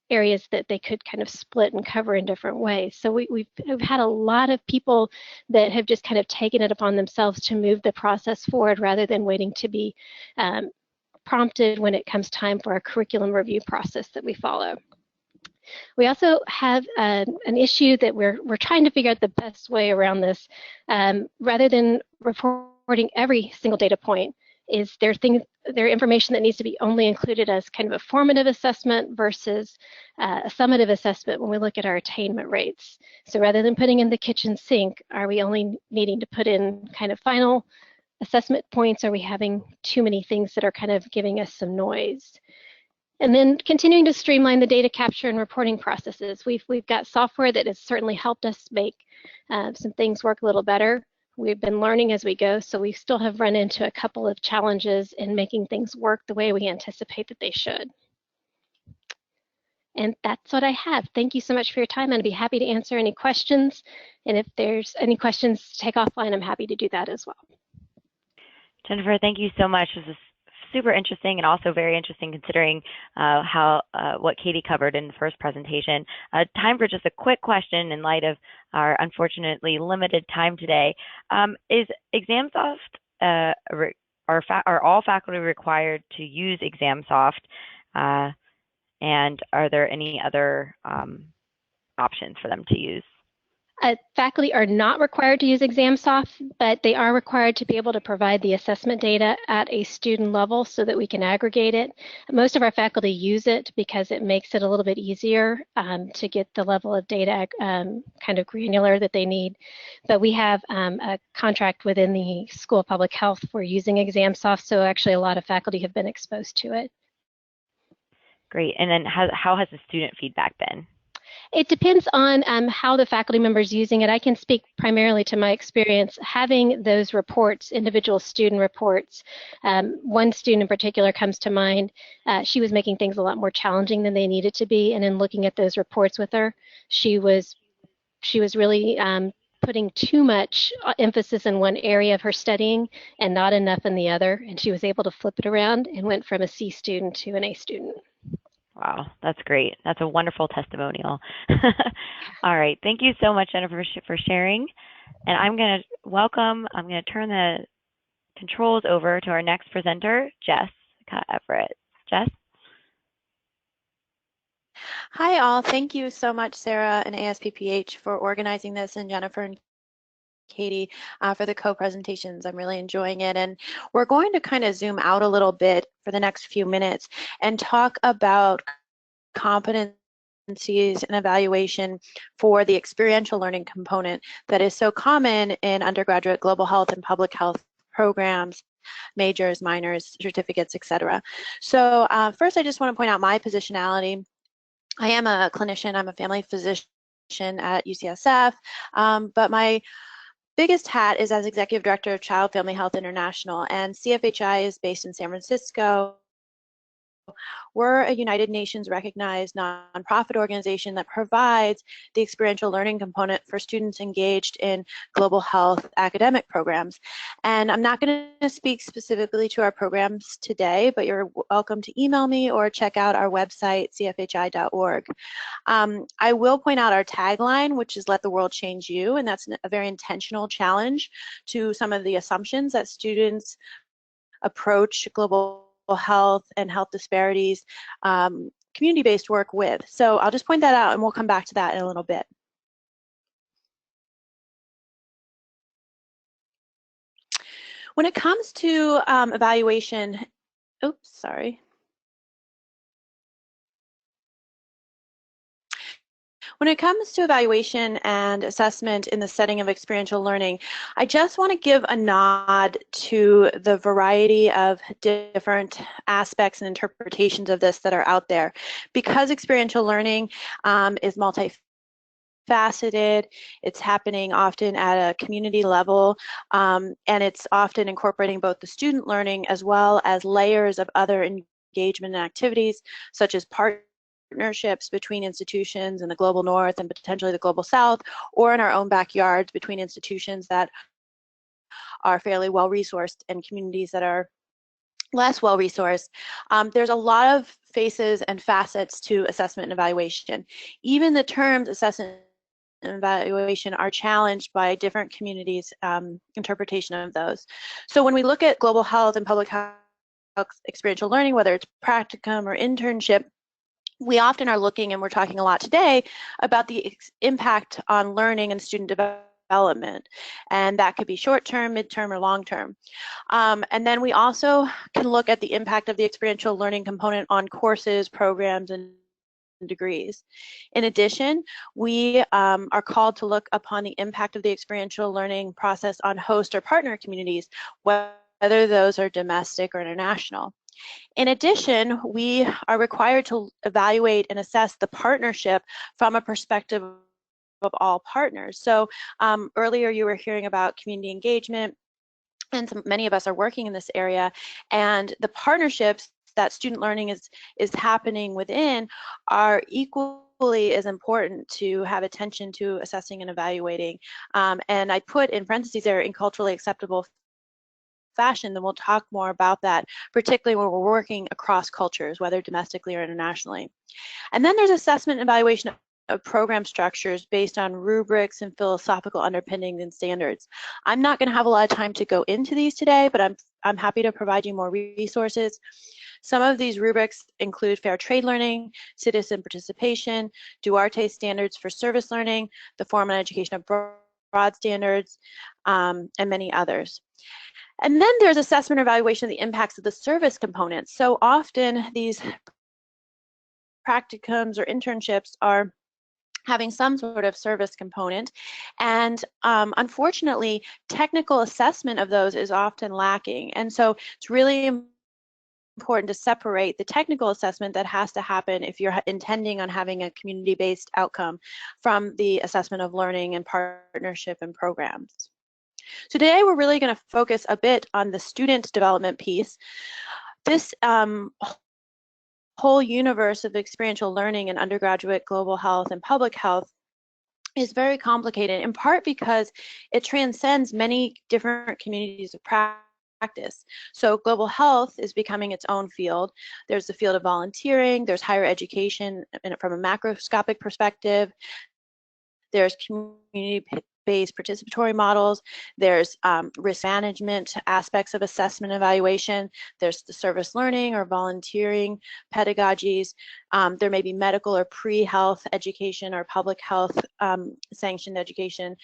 areas that they could kind of split and cover in different ways. So we've had a lot of people that have just kind of taken it upon themselves to move the process forward rather than waiting to be prompted when it comes time for our curriculum review process that we follow. We also have an issue that we're trying to figure out the best way around this. Rather than reporting every single data point, is there information that needs to be only included as kind of a formative assessment versus a summative assessment when we look at our attainment rates. So rather than putting in the kitchen sink, are we only needing to put in kind of final assessment points? Are we having too many things that are kind of giving us some noise? And then continuing to streamline the data capture and reporting processes. We've got software that has certainly helped us make some things work a little better. We've been learning as we go, so we still have run into a couple of challenges in making things work the way we anticipate that they should. And that's what I have. Thank you so much for your time. I'd be happy to answer any questions. And if there's any questions to take offline, I'm happy to do that as well. Jennifer, thank you so much. This is super interesting and also very interesting considering what Katie covered in the first presentation. Time for just a quick question in light of our unfortunately limited time today. Is ExamSoft, are all faculty required to use ExamSoft? And are there any other options for them to use? Faculty are not required to use ExamSoft, but they are required to be able to provide the assessment data at a student level so that we can aggregate it. Most of our faculty use it because it makes it a little bit easier to get the level of data kind of granular that they need. But we have a contract within the School of Public Health for using ExamSoft, so actually a lot of faculty have been exposed to it. Great. And then how has the student feedback been? It depends on how the faculty member is using it. I can speak primarily to my experience having those reports, individual student reports. One student in particular comes to mind. She was making things a lot more challenging than they needed to be, and in looking at those reports with her, she was really putting too much emphasis in one area of her studying and not enough in the other, and she was able to flip it around and went from a C student to an A student. Wow, that's great. That's a wonderful testimonial. All right, thank you so much, Jennifer, for sharing. And I'm going to turn the controls over to our next presenter, Jessica Evert. success. Hi all, thank you so much Sarah and ASPPH for organizing this, and Jennifer and Katie for the co-presentations. I'm really enjoying it, and we're going to kind of zoom out a little bit for the next few minutes and talk about competencies and evaluation for the experiential learning component that is so common in undergraduate global health and public health programs, majors, minors, certificates, etc. So first I just want to point out my positionality. I am a clinician, I'm a family physician at UCSF, but my biggest hat is as Executive Director of Child Family Health International, and CFHI is based in San Francisco. We're a United Nations recognized nonprofit organization that provides the experiential learning component for students engaged in global health academic programs. And I'm not going to speak specifically to our programs today, but you're welcome to email me or check out our website, cfhi.org. I will point out our tagline, which is "Let the world change you," and that's a very intentional challenge to some of the assumptions that students approach global health and health disparities community-based work with. So I'll just point that out, and we'll come back to that in a little bit. When it comes to evaluation, oops, sorry. When it comes to evaluation and assessment in the setting of experiential learning, I just want to give a nod to the variety of different aspects and interpretations of this that are out there. Because experiential learning is multifaceted, it's happening often at a community level, and it's often incorporating both the student learning as well as layers of other engagement and activities, such as partnerships between institutions in the global north and potentially the global south, or in our own backyards between institutions that are fairly well resourced and communities that are less well resourced. There's a lot of faces and facets to assessment and evaluation. Even the terms assessment and evaluation are challenged by different communities' interpretation of those. So when we look at global health and public health experiential learning, whether it's practicum or internship, we often are looking, and we're talking a lot today, about the impact on learning and student development. And that could be short-term, mid-term, or long-term. And then we also can look at the impact of the experiential learning component on courses, programs, and degrees. In addition, we are called to look upon the impact of the experiential learning process on host or partner communities, whether those are domestic or international. In addition, we are required to evaluate and assess the partnership from a perspective of all partners. So earlier you were hearing about community engagement, and many of us are working in this area, and the partnerships that student learning is happening within are equally as important to have attention to assessing and evaluating. And I put in parentheses there, in culturally acceptable fashion, then we'll talk more about that, particularly when we're working across cultures, whether domestically or internationally. And then there's assessment and evaluation of program structures based on rubrics and philosophical underpinnings and standards. I'm not going to have a lot of time to go into these today, but I'm happy to provide you more resources. Some of these rubrics include fair trade learning, citizen participation, Duarte standards for service learning, the formal education abroad standards, and many others. And then there's assessment and evaluation of the impacts of the service components. So often these practicums or internships are having some sort of service component, and unfortunately technical assessment of those is often lacking. And so it's really important to separate the technical assessment that has to happen if you're intending on having a community-based outcome from the assessment of learning and partnership and programs. So today we're really going to focus a bit on the student development piece. This whole universe of experiential learning in undergraduate global health and public health is very complicated, in part because it transcends many different communities of practice. So global health is becoming its own field. There's the field of volunteering, there's higher education from a macroscopic perspective, there's community based participatory models, there's risk management aspects of assessment and evaluation, there's the service learning or volunteering pedagogies, there may be medical or pre-health education or public health sanctioned education.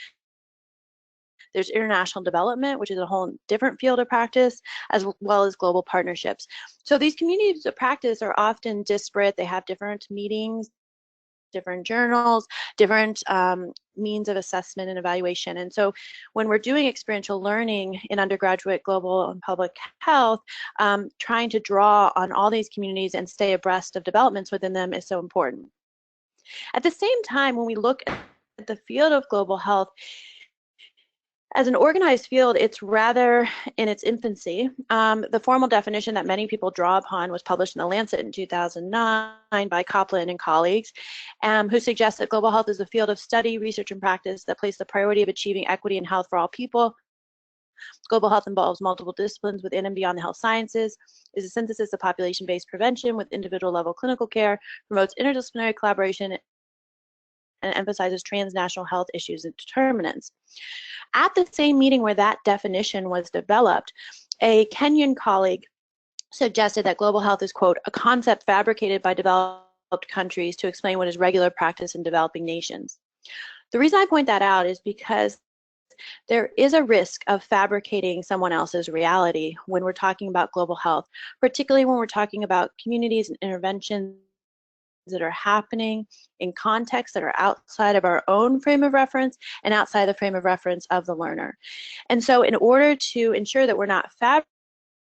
There's international development, which is a whole different field of practice, as well as global partnerships. So these communities of practice are often disparate. They have different meetings, different journals, different means of assessment and evaluation. And so when we're doing experiential learning in undergraduate, global, and public health, trying to draw on all these communities and stay abreast of developments within them is so important. At the same time, when we look at the field of global health, as an organized field, it's rather in its infancy. The formal definition that many people draw upon was published in The Lancet in 2009 by Copland and colleagues, who suggest that global health is a field of study, research, and practice that place the priority of achieving equity and health for all people. Global health involves multiple disciplines within and beyond the health sciences, is a synthesis of population-based prevention with individual-level clinical care, promotes interdisciplinary collaboration, and emphasizes transnational health issues and determinants. At the same meeting where that definition was developed, a Kenyan colleague suggested that global health is, quote, a concept fabricated by developed countries to explain what is regular practice in developing nations. The reason I point that out is because there is a risk of fabricating someone else's reality when we're talking about global health, particularly when we're talking about communities and interventions that are happening in contexts that are outside of our own frame of reference and outside the frame of reference of the learner. And so in order to ensure that we're not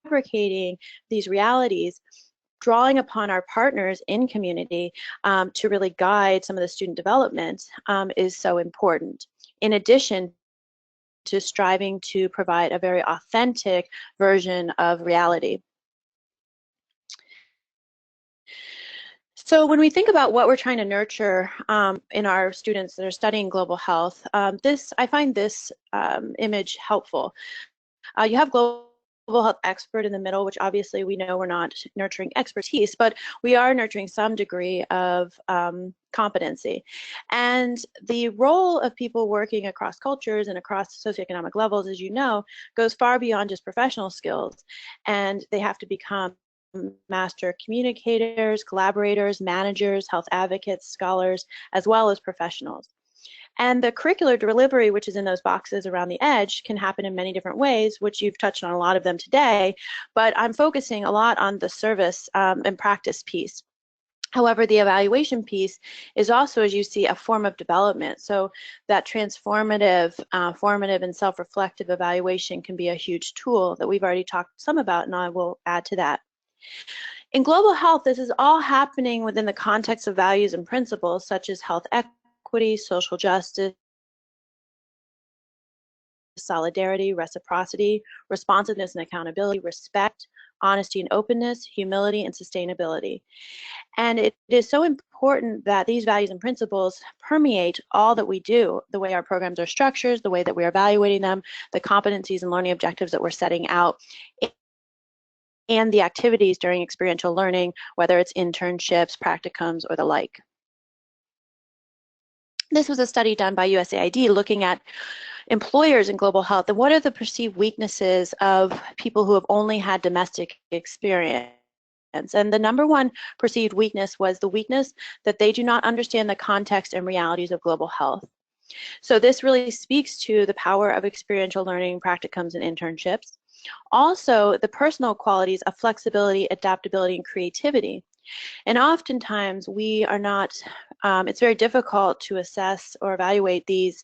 fabricating these realities, drawing upon our partners in community to really guide some of the student development is so important. In addition to striving to provide a very authentic version of reality. So when we think about what we're trying to nurture in our students that are studying global health, I find this image helpful. You have global health expert in the middle, which obviously we know we're not nurturing expertise, but we are nurturing some degree of competency. And the role of people working across cultures and across socioeconomic levels, as you know, goes far beyond just professional skills. And they have to become master communicators, collaborators, managers, health advocates, scholars, as well as professionals. And the curricular delivery, which is in those boxes around the edge, can happen in many different ways, which you've touched on a lot of them today, but I'm focusing a lot on the service and practice piece. However, the evaluation piece is also, as you see, a form of development. So that transformative, formative, and self-reflective evaluation can be a huge tool that we've already talked some about, and I will add to that. In global health, this is all happening within the context of values and principles such as health equity, social justice, solidarity, reciprocity, responsiveness and accountability, respect, honesty and openness, humility, and sustainability. And it is so important that these values and principles permeate all that we do, the way our programs are structured, the way that we are evaluating them, the competencies and learning objectives that we're setting out, and the activities during experiential learning, whether it's internships, practicums, or the like. This was a study done by USAID looking at employers in global health and what are the perceived weaknesses of people who have only had domestic experience. And the number one perceived weakness was the weakness that they do not understand the context and realities of global health. So this really speaks to the power of experiential learning, practicums, and internships. Also, the personal qualities of flexibility, adaptability, and creativity. And oftentimes we are not, it's very difficult to assess or evaluate these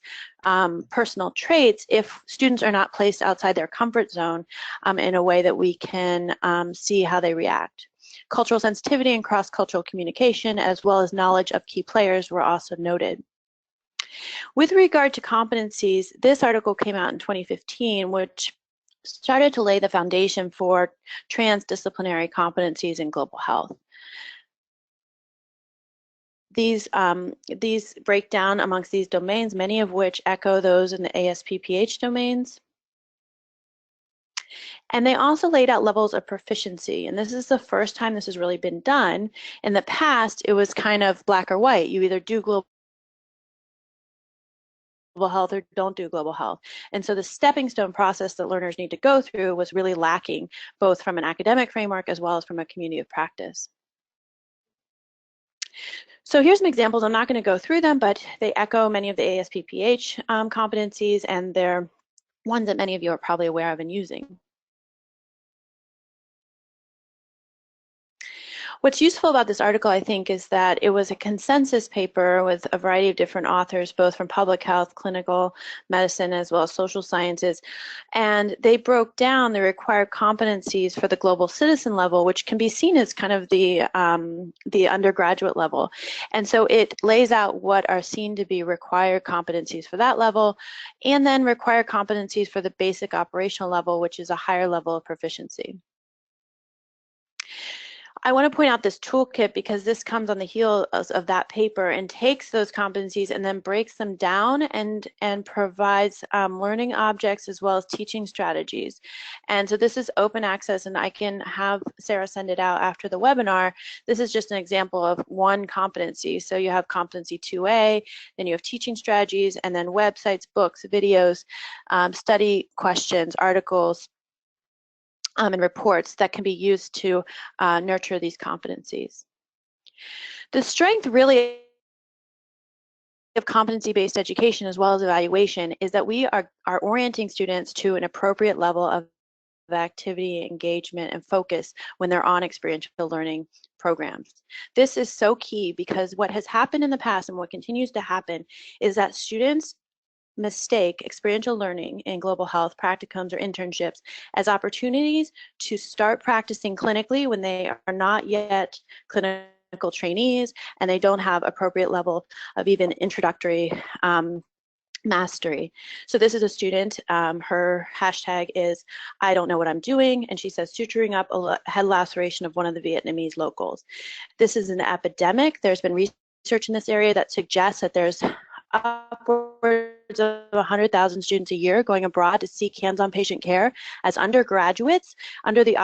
personal traits if students are not placed outside their comfort zone in a way that we can see how they react. Cultural sensitivity and cross-cultural communication, as well as knowledge of key players, were also noted. With regard to competencies, this article came out in 2015, which started to lay the foundation for transdisciplinary competencies in global health. These break down amongst these domains, many of which echo those in the ASPPH domains. And they also laid out levels of proficiency. And this is the first time this has really been done. In the past, it was kind of black or white. You either do global health or don't do global health. And so the stepping stone process that learners need to go through was really lacking, both from an academic framework as well as from a community of practice. So here's some examples. I'm not going to go through them, but they echo many of the ASPPH competencies, and they're ones that many of you are probably aware of and using. What's useful about this article, I think, is that it was a consensus paper with a variety of different authors, both from public health, clinical medicine, as well as social sciences. And they broke down the required competencies for the global citizen level, which can be seen as kind of the undergraduate level. And so it lays out what are seen to be required competencies for that level, and then required competencies for the basic operational level, which is a higher level of proficiency. I want to point out this toolkit because this comes on the heels of that paper and takes those competencies and then breaks them down and provides learning objects as well as teaching strategies. And so this is open access, and I can have Sarah send it out after the webinar. This is just an example of one competency. So you have competency 2A, then you have teaching strategies, and then websites, books, videos, study questions, articles, and reports that can be used to nurture these competencies. The strength really of competency-based education as well as evaluation is that we are orienting students to an appropriate level of activity, engagement, and focus when they're on experiential learning programs. This is so key because what has happened in the past and what continues to happen is that students mistake experiential learning in global health practicums or internships as opportunities to start practicing clinically when they are not yet clinical trainees and they don't have appropriate level of even introductory mastery. So this is a student, her hashtag is I don't know what I'm doing, and she says suturing up a head laceration of one of the Vietnamese locals. This is an epidemic. There's been research in this area that suggests that there's upwards of 100,000 students a year going abroad to seek hands-on patient care as undergraduates under the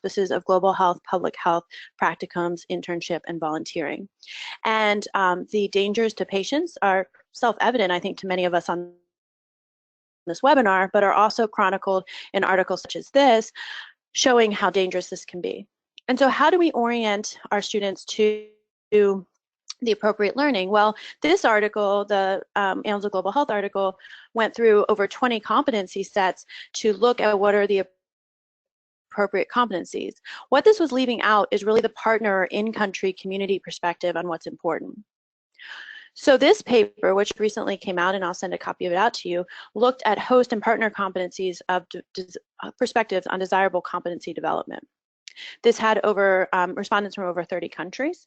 auspices of global health, public health, practicums, internship, and volunteering. And the dangers to patients are self-evident, I think, to many of us on this webinar, but are also chronicled in articles such as this, showing how dangerous this can be. And so how do we orient our students to the appropriate learning? Well, this article, the Annals of Global Health article, went through over 20 competency sets to look at what are the appropriate competencies. What this was leaving out is really the partner or in-country community perspective on what's important. So this paper, which recently came out, and I'll send a copy of it out to you, looked at host and partner competencies of perspectives on desirable competency development. This had over respondents from over 30 countries.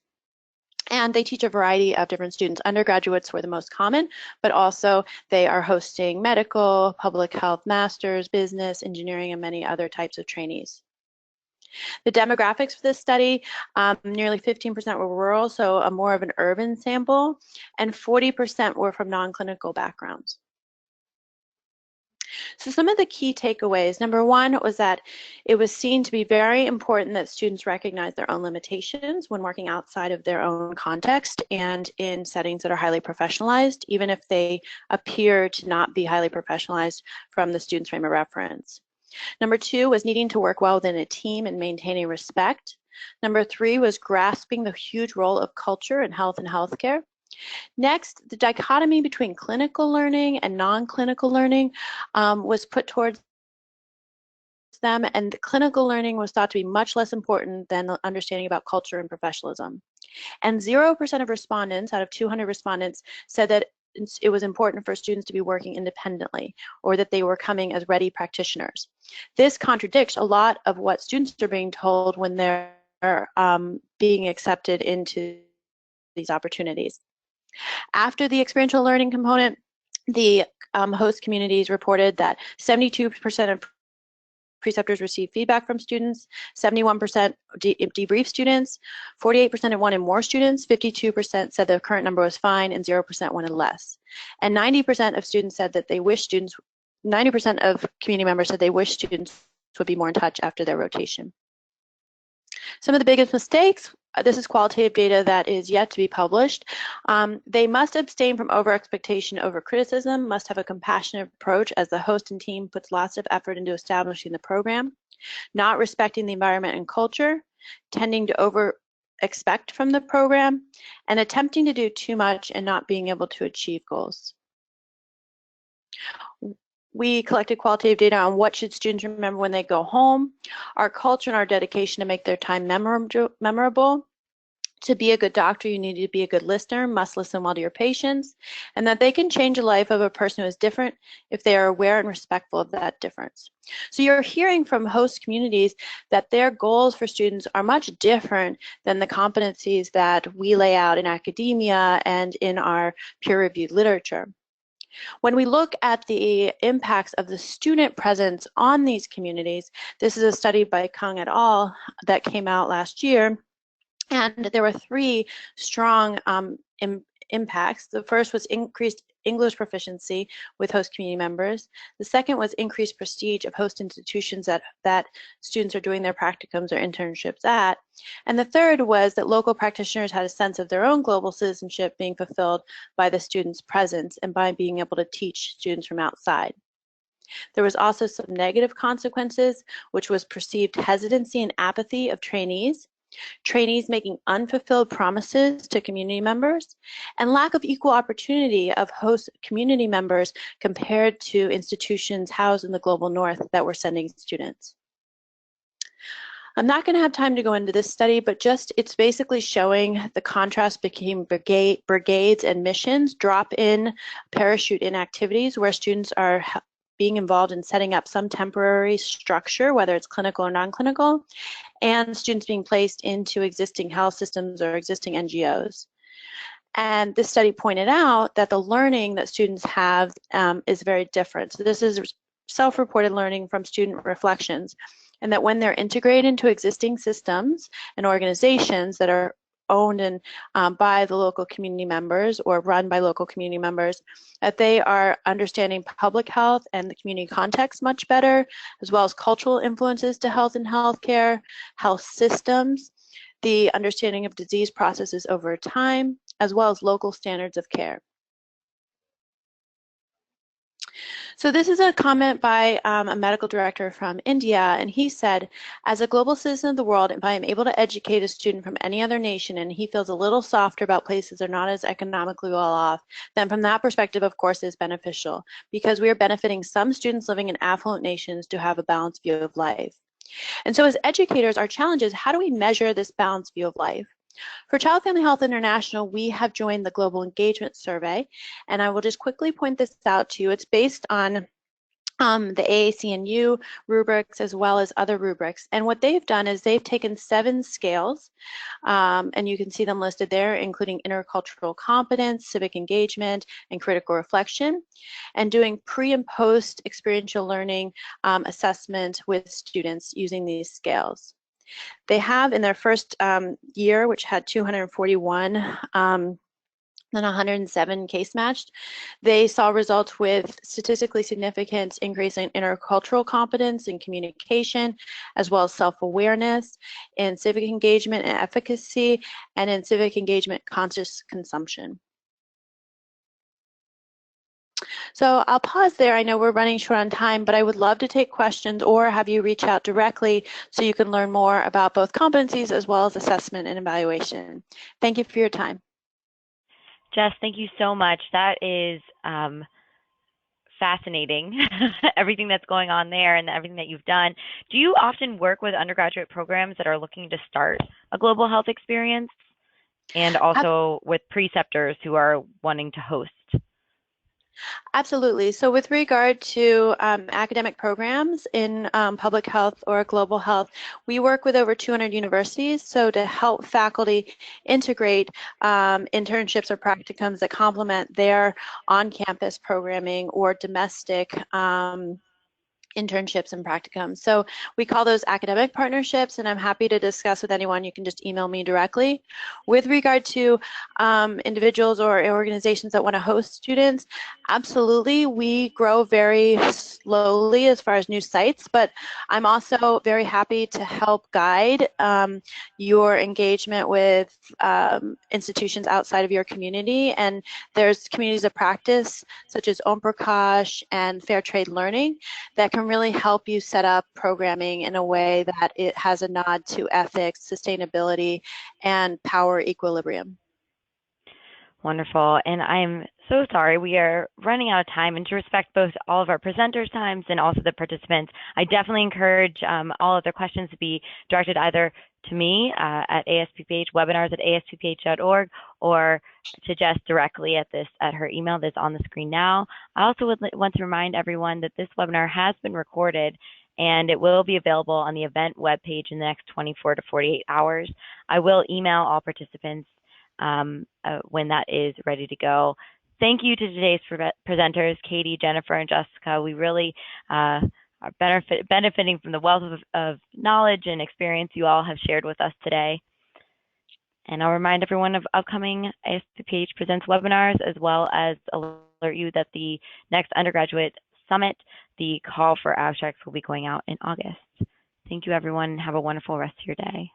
And they teach a variety of different students. Undergraduates were the most common, but also they are hosting medical, public health masters, business, engineering, and many other types of trainees. The demographics for this study, nearly 15% were rural, so more of an urban sample, and 40% were from non-clinical backgrounds. So some of the key takeaways, number one was that it was seen to be very important that students recognize their own limitations when working outside of their own context and in settings that are highly professionalized, even if they appear to not be highly professionalized from the student's frame of reference. Number two was needing to work well within a team and maintaining respect. Number three was grasping the huge role of culture in health and healthcare. Next, the dichotomy between clinical learning and non-clinical learning was put towards them, and the clinical learning was thought to be much less important than understanding about culture and professionalism. And 0% of respondents out of 200 respondents said that it was important for students to be working independently or that they were coming as ready practitioners. This contradicts a lot of what students are being told when they're being accepted into these opportunities. After the experiential learning component, the host communities reported that 72% of preceptors received feedback from students, 71% debriefed students, 48% wanted more students, 52% said the current number was fine, and 0% wanted less. And 90% of students said that they wish 90% of community members said they wish students would be more in touch after their rotation. Some of the biggest mistakes this is qualitative data that is yet to be published. They must abstain from over-expectation, over-criticism, must have a compassionate approach as the host and team puts lots of effort into establishing the program, not respecting the environment and culture, tending to over-expect from the program, and attempting to do too much and not being able to achieve goals. We collected qualitative data on what should students remember when they go home, our culture and our dedication to make their time memorable. To be a good doctor, you need to be a good listener, must listen well to your patients, and that they can change the life of a person who is different if they are aware and respectful of that difference. So you're hearing from host communities that their goals for students are much different than the competencies that we lay out in academia and in our peer-reviewed literature. When we look at the impacts of the student presence on these communities, this is a study by Kung et al. That came out last year, and there were three strong impacts. The first was increased English proficiency with host community members. The second was increased prestige of host institutions that students are doing their practicums or internships at. And the third was that local practitioners had a sense of their own global citizenship being fulfilled by the students' presence and by being able to teach students from outside. There was also some negative consequences, which was perceived hesitancy and apathy of trainees making unfulfilled promises to community members, and lack of equal opportunity of host community members compared to institutions housed in the global north that were sending students. I'm not going to have time to go into this study, but it's basically showing the contrast between brigades and missions, drop-in, parachute-in activities where students are being involved in setting up some temporary structure, whether it's clinical or non-clinical, and students being placed into existing health systems or existing NGOs. And this study pointed out that the learning that students have is very different. So this is self-reported learning from student reflections, and that when they're integrated into existing systems and organizations that are owned and by the local community members or run by local community members, that they are understanding public health and the community context much better, as well as cultural influences to health and healthcare, health systems, the understanding of disease processes over time, as well as local standards of care. So this is a comment by a medical director from India, and he said, as a global citizen of the world, if I am able to educate a student from any other nation and he feels a little softer about places that are not as economically well off, then from that perspective, of course, it's beneficial because we are benefiting some students living in affluent nations to have a balanced view of life. And so as educators, our challenge is how do we measure this balanced view of life? For Child Family Health International, we have joined the Global Engagement Survey, and I will just quickly point this out to you. It's based on the AAC&U rubrics as well as other rubrics. And what they've done is they've taken 7 scales, and you can see them listed there, including intercultural competence, civic engagement, and critical reflection, and doing pre and post experiential learning assessment with students using these scales. They have in their first year, which had 241 and 107 case matched, they saw results with statistically significant increase in intercultural competence and communication, as well as self-awareness, in civic engagement and efficacy, and in civic engagement conscious consumption. So I'll pause there. I know we're running short on time, but I would love to take questions or have you reach out directly so you can learn more about both competencies as well as assessment and evaluation. Thank you for your time. Jess, thank you so much. That is fascinating, everything that's going on there and everything that you've done. Do you often work with undergraduate programs that are looking to start a global health experience and also with preceptors who are wanting to host? Absolutely. So with regard to academic programs in public health or global health, we work with over 200 universities. So to help faculty integrate internships or practicums that complement their on-campus programming or domestic internships and practicums. So we call those academic partnerships, and I'm happy to discuss with anyone. You can just email me directly. With regard to individuals or organizations that want to host students, Absolutely. We grow very slowly as far as new sites, but I'm also very happy to help guide your engagement with institutions outside of your community. And there's communities of practice, such as Om Prakash and Fair Trade Learning, that can really help you set up programming in a way that it has a nod to ethics, sustainability, and power equilibrium. Wonderful. And I'm so sorry we are running out of time, and to respect both all of our presenters' times and also the participants, I definitely encourage all of their questions to be directed either to me at ASPPH, webinars@asppph.org, or to Jess directly at her email that's on the screen now. I also would want to remind everyone that this webinar has been recorded, and it will be available on the event webpage in the next 24 to 48 hours. I will email all participants when that is ready to go. Thank you to today's presenters, Katie, Jennifer, and Jessica. We really are benefiting from the wealth of knowledge and experience you all have shared with us today. And I'll remind everyone of upcoming ASPPH Presents webinars, as well as alert you that the next Undergraduate Summit, the call for abstracts will be going out in August. Thank you, everyone. Have a wonderful rest of your day.